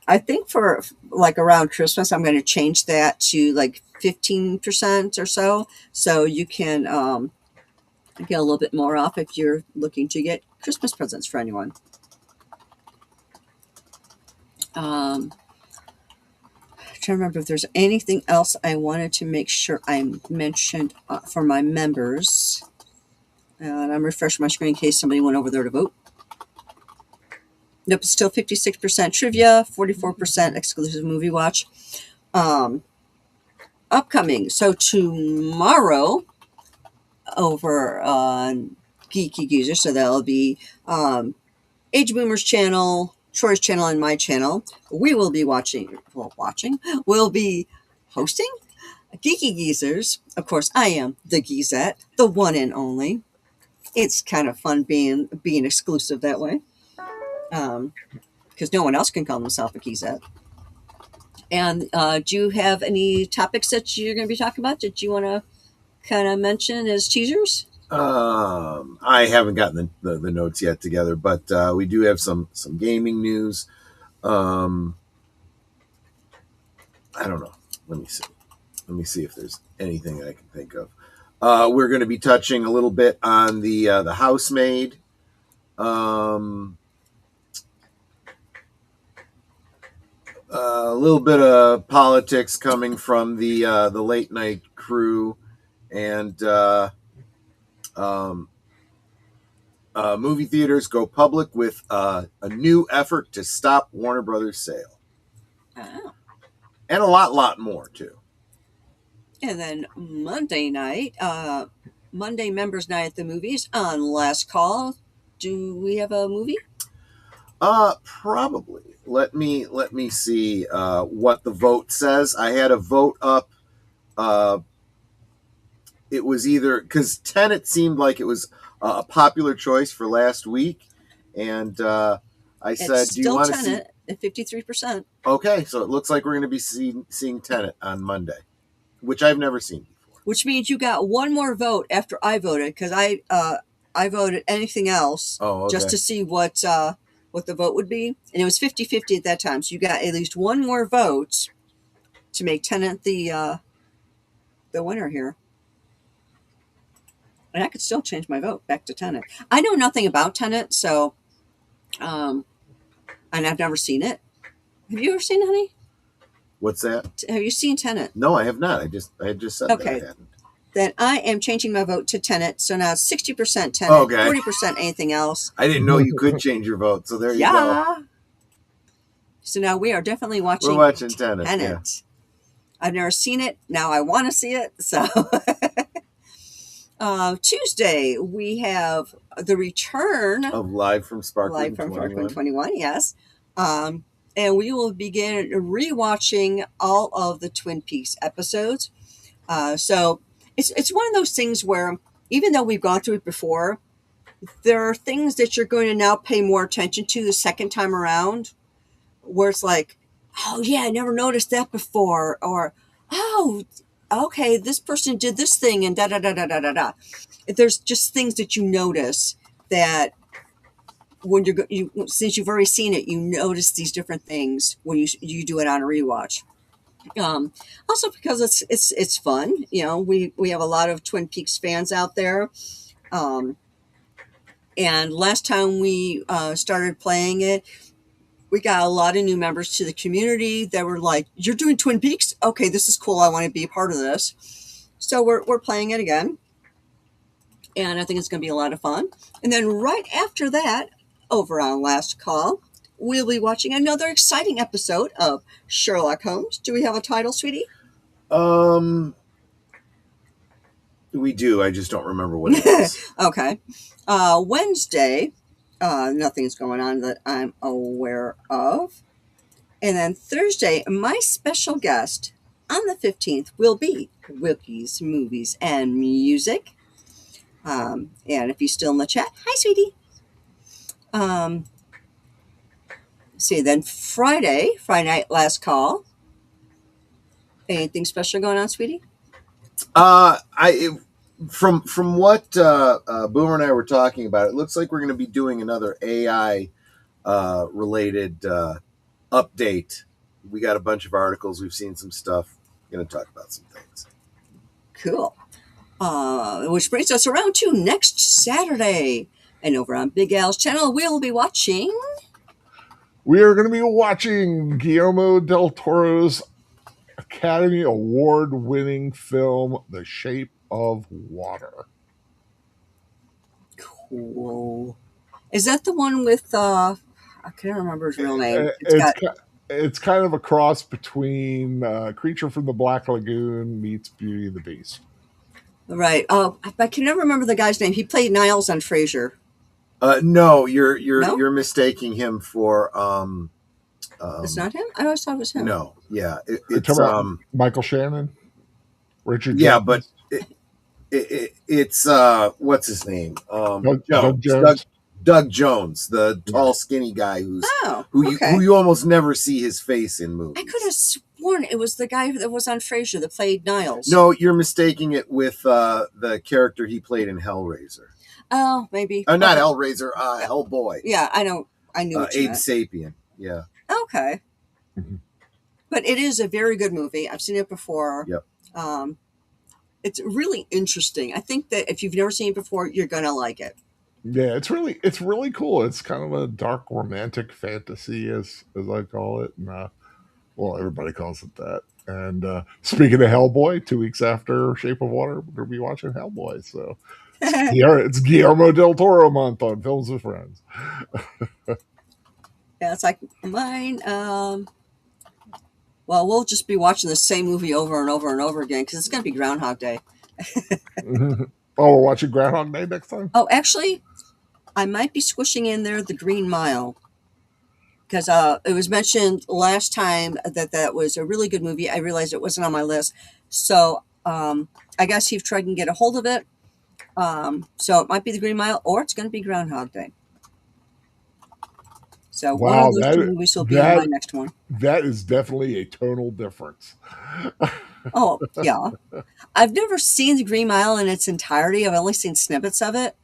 I think for like around Christmas, I'm going to change that to like 15% or so. So you can get a little bit more off if you're looking to get Christmas presents for anyone. Trying to remember if there's anything else I wanted to make sure I mentioned for my members. And I'm refreshing my screen in case somebody went over there to vote. Nope, it's still 56% trivia, 44% exclusive movie watch. Upcoming. So tomorrow over on Geeky Geezer, so that'll be Age Boomer's channel, Troy's channel, and my channel. We will be we'll be hosting Geeky Geezers. Of course, I am the Geezette, the one and only. It's kind of fun being exclusive that way, because no one else can call themselves a Geezette. And do you have any topics that you're going to be talking about that you want to kind of mention as teasers? I haven't gotten the notes yet together, but we do have some gaming news. I don't know. Let me see if there's anything I can think of. We're going to be touching a little bit on the housemaid. A little bit of politics coming from the late night crew, and movie theaters go public with a new effort to stop Warner Brothers sale. Oh. And a lot more too. And then Monday night, Monday members night at the movies on Last Call. do we have a movie? Probably. Let me see what the vote says. I had a vote up. It was either because Tenet seemed like it was a popular choice for last week, and I said, "Do you want to see Tenet at 53%?" Okay, so it looks like we're going to be seeing Tenet on Monday, which I've never seen before. Which means you got one more vote after I voted, because I voted anything else just to see what the vote would be, and it was 50-50 at that time. So you got at least one more vote to make Tenet the winner here. And I could still change my vote back to Tenet. I know nothing about Tenet, so and I've never seen it. Have you ever seen it, honey? What's that? Have you seen Tenet? No, I have not. I just said that I hadn't. Then I am changing my vote to Tenet. So now it's 60% Tenet, 40% anything else. I didn't know you could change your vote, so there you go. So now we are definitely watching. We're watching Tenet. Yeah. I've never seen it. Now I want to see it. So Tuesday we have the return of Live from Sparkling 21. Yes. And we will begin rewatching all of the Twin Peaks episodes. So it's one of those things where, even though we've gone through it before, there are things that you're going to now pay more attention to the second time around, where it's like, oh yeah, I never noticed that before, or oh, okay, this person did this thing, and da da da da da da da. There's just things that you notice that when since you've already seen it, you notice these different things when you do it on a rewatch. Also because it's fun. You know, we have a lot of Twin Peaks fans out there. And last time we started playing it, we got a lot of new members to the community that were like, "You're doing Twin Peaks? Okay, this is cool. I want to be a part of this." So we're playing it again, and I think it's going to be a lot of fun. And then right after that, over on Last Call, we'll be watching another exciting episode of Sherlock Holmes. Do we have a title, sweetie? We do. I just don't remember what it is. Okay. Wednesday, nothing's going on that I'm aware of. And then Thursday, my special guest on the 15th will be Wilkie's Movies and Music. And if you're still in the chat, hi, sweetie. See, then Friday night, Last Call. Anything special going on, sweetie? From what Boomer and I were talking about, it looks like we're going to be doing another AI related update. We got a bunch of articles. We've seen some stuff. We're going to talk about some things. Cool. Which brings us around to next Saturday. And over on Big Al's channel, we'll be watching... We are going to be watching Guillermo del Toro's Academy Award-winning film, The Shape of Water. Cool. Is that the one with, I can't remember his real name. It's kind of a cross between Creature from the Black Lagoon meets Beauty and the Beast. Right. I can never remember the guy's name. He played Niles on Frasier. No, you're mistaking him for it's not him? I always thought it was him. No, yeah. It's Michael Shannon? Richard Yeah, Jenkins? but it's what's his name? Doug Jones. Doug Jones, the tall, skinny guy who you almost never see his face in movies. I could have sworn it was the guy that was on Frasier that played Niles. No, you're mistaking it with the character he played in Hellraiser. Oh, maybe. Not Hellraiser, Hellboy. Yeah, I know. I knew it. Abe Sapien. Yeah. Okay. Mm-hmm. But it is a very good movie. I've seen it before. Yep. It's really interesting. I think that if you've never seen it before, you're gonna like it. Yeah, it's really cool. It's kind of a dark romantic fantasy, as I call it. And, well, everybody calls it that. And speaking of Hellboy, 2 weeks after Shape of Water, we're gonna be watching Hellboy. So. It's Guillermo del Toro month on Films with Friends. Yeah, it's like mine. Well, we'll just be watching the same movie over and over and over again because it's going to be Groundhog Day. Oh, we're watching Groundhog Day next time? Oh, actually, I might be squishing in there the Green Mile, because it was mentioned last time that was a really good movie. I realized it wasn't on my list. So I guess see if Troy can get a hold of it. So it might be the Green Mile, or it's going to be Groundhog Day. So one Wow, of those two movies will be on my next one. That is definitely a tonal difference. Oh, yeah. I've never seen the Green Mile in its entirety. I've only seen snippets of it.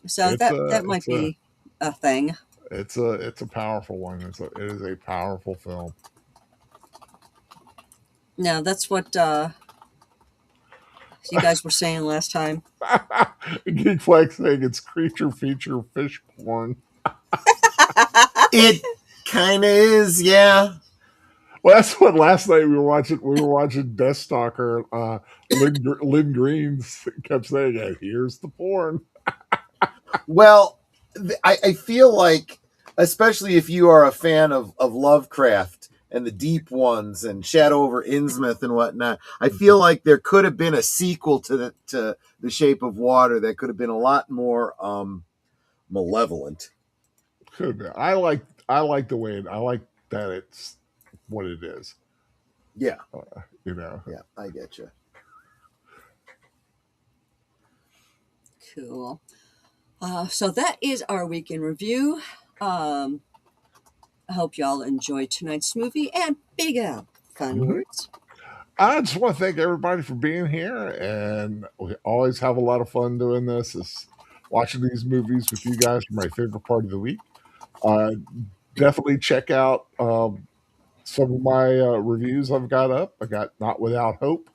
So that might be a thing. It's a powerful one. It is a powerful film. No, that's what you guys were saying last time. Geek Flex saying it's creature feature fish porn. It kind of is, yeah. Well, that's what last night we were watching. We were watching Death Stalker. Lynn Green kept saying, "Here's the porn." Well, I feel like, especially if you are a fan of Lovecraft and the deep ones and Shadow over Innsmouth and whatnot, I feel like there could have been a sequel to the Shape of Water that could have been a lot more malevolent. Could be. I like the way I like that it's what it is. Yeah, Yeah, I get you. Cool. So that is our week in review. I hope y'all enjoyed tonight's movie. And Big Al, final words. I just want to thank everybody for being here, and we always have a lot of fun doing this. Is watching these movies with you guys are my favorite part of the week. Definitely check out some of my reviews I've got up. I got Not Without Hope,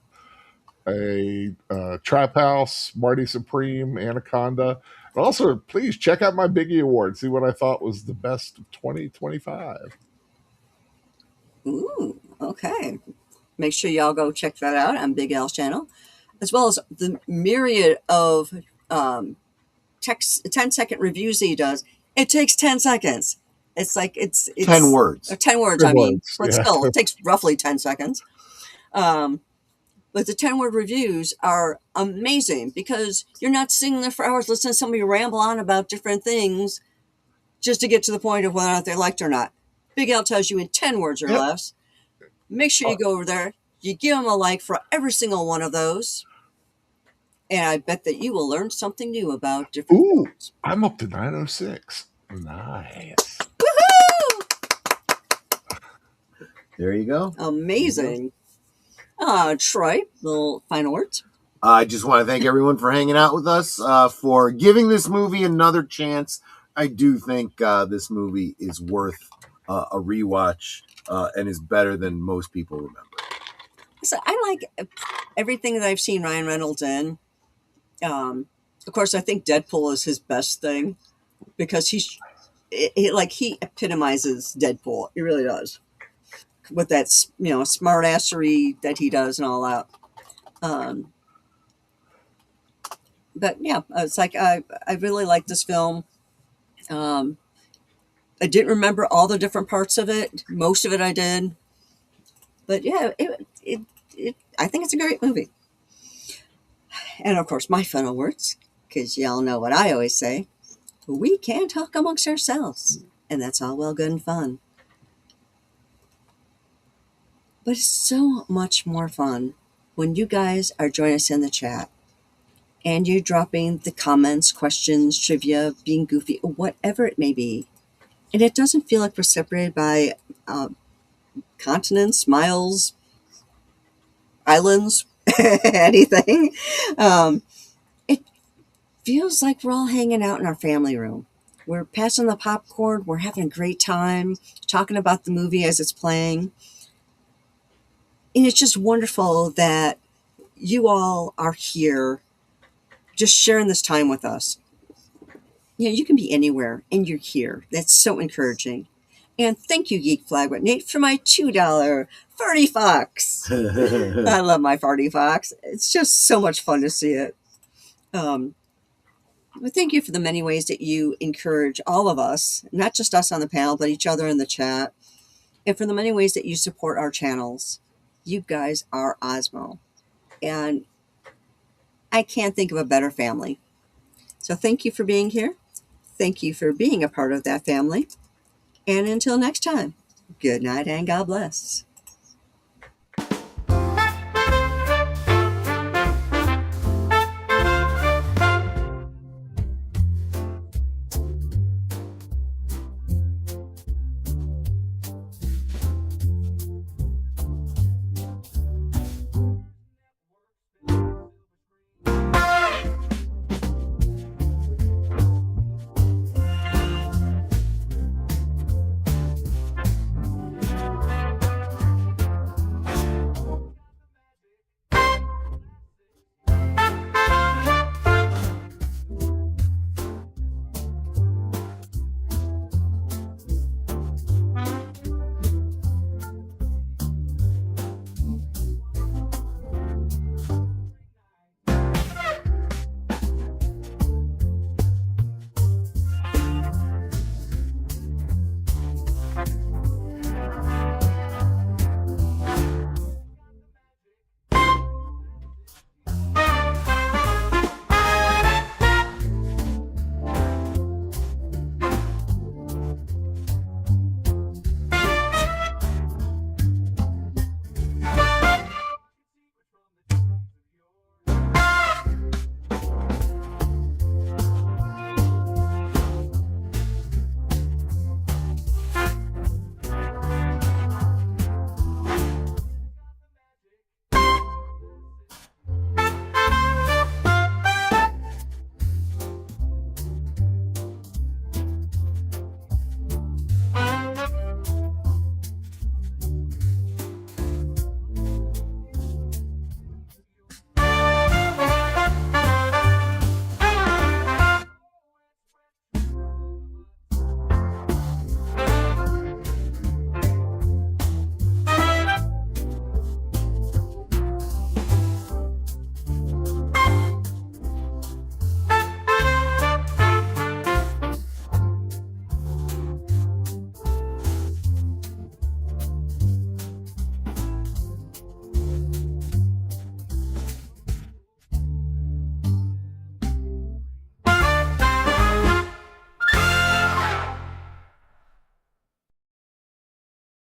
a Trap House, Marty Supreme, Anaconda. And also, please check out my Biggie Award. See what I thought was the best of 2025. Ooh, okay. Make sure y'all go check that out on Big Al's channel, as well as the myriad of 10-second reviews he does. It takes 10 seconds. It's like it's 10 words. 10 words, but still, it takes roughly 10 seconds. But the 10-word reviews are amazing because you're not sitting there for hours listening to somebody ramble on about different things just to get to the point of whether or not they liked it or not. Big Al tells you in 10 words or less. Make sure you go over there. You give them a like for every single one of those. And I bet that you will learn something new about different films. I'm up to 906. Nice. Woohoo! There you go. Amazing. Troy, little final words. I just want to thank everyone for hanging out with us, for giving this movie another chance. I do think this movie is worth a rewatch and is better than most people remember. So I like everything that I've seen Ryan Reynolds in. Of course, I think Deadpool is his best thing because he epitomizes Deadpool. He really does. With that, smartassery that he does and all that. But yeah, it's like I really like this film. I didn't remember all the different parts of it. Most of it I did. But yeah, I think it's a great movie. And of course, my final words, because y'all know what I always say. We can talk amongst ourselves, and that's all well, good, and fun. But it's so much more fun when you guys are joining us in the chat and you're dropping the comments, questions, trivia, being goofy, whatever it may be. And it doesn't feel like we're separated by continents, miles, islands, anything. It feels like we're all hanging out in our family room. We're passing the popcorn. We're having a great time talking about the movie as it's playing. And it's just wonderful that you all are here just sharing this time with us. You can be anywhere and you're here. That's so encouraging. And thank you, Geek Flag with Nate, for my $2 farty fox. I love my farty fox. It's just so much fun to see it. But thank you for the many ways that you encourage all of us, not just us on the panel, but each other in the chat, and for the many ways that you support our channels. You guys are AWESMOE. And I can't think of a better family. So thank you for being here. Thank you for being a part of that family. And until next time, good night and God bless.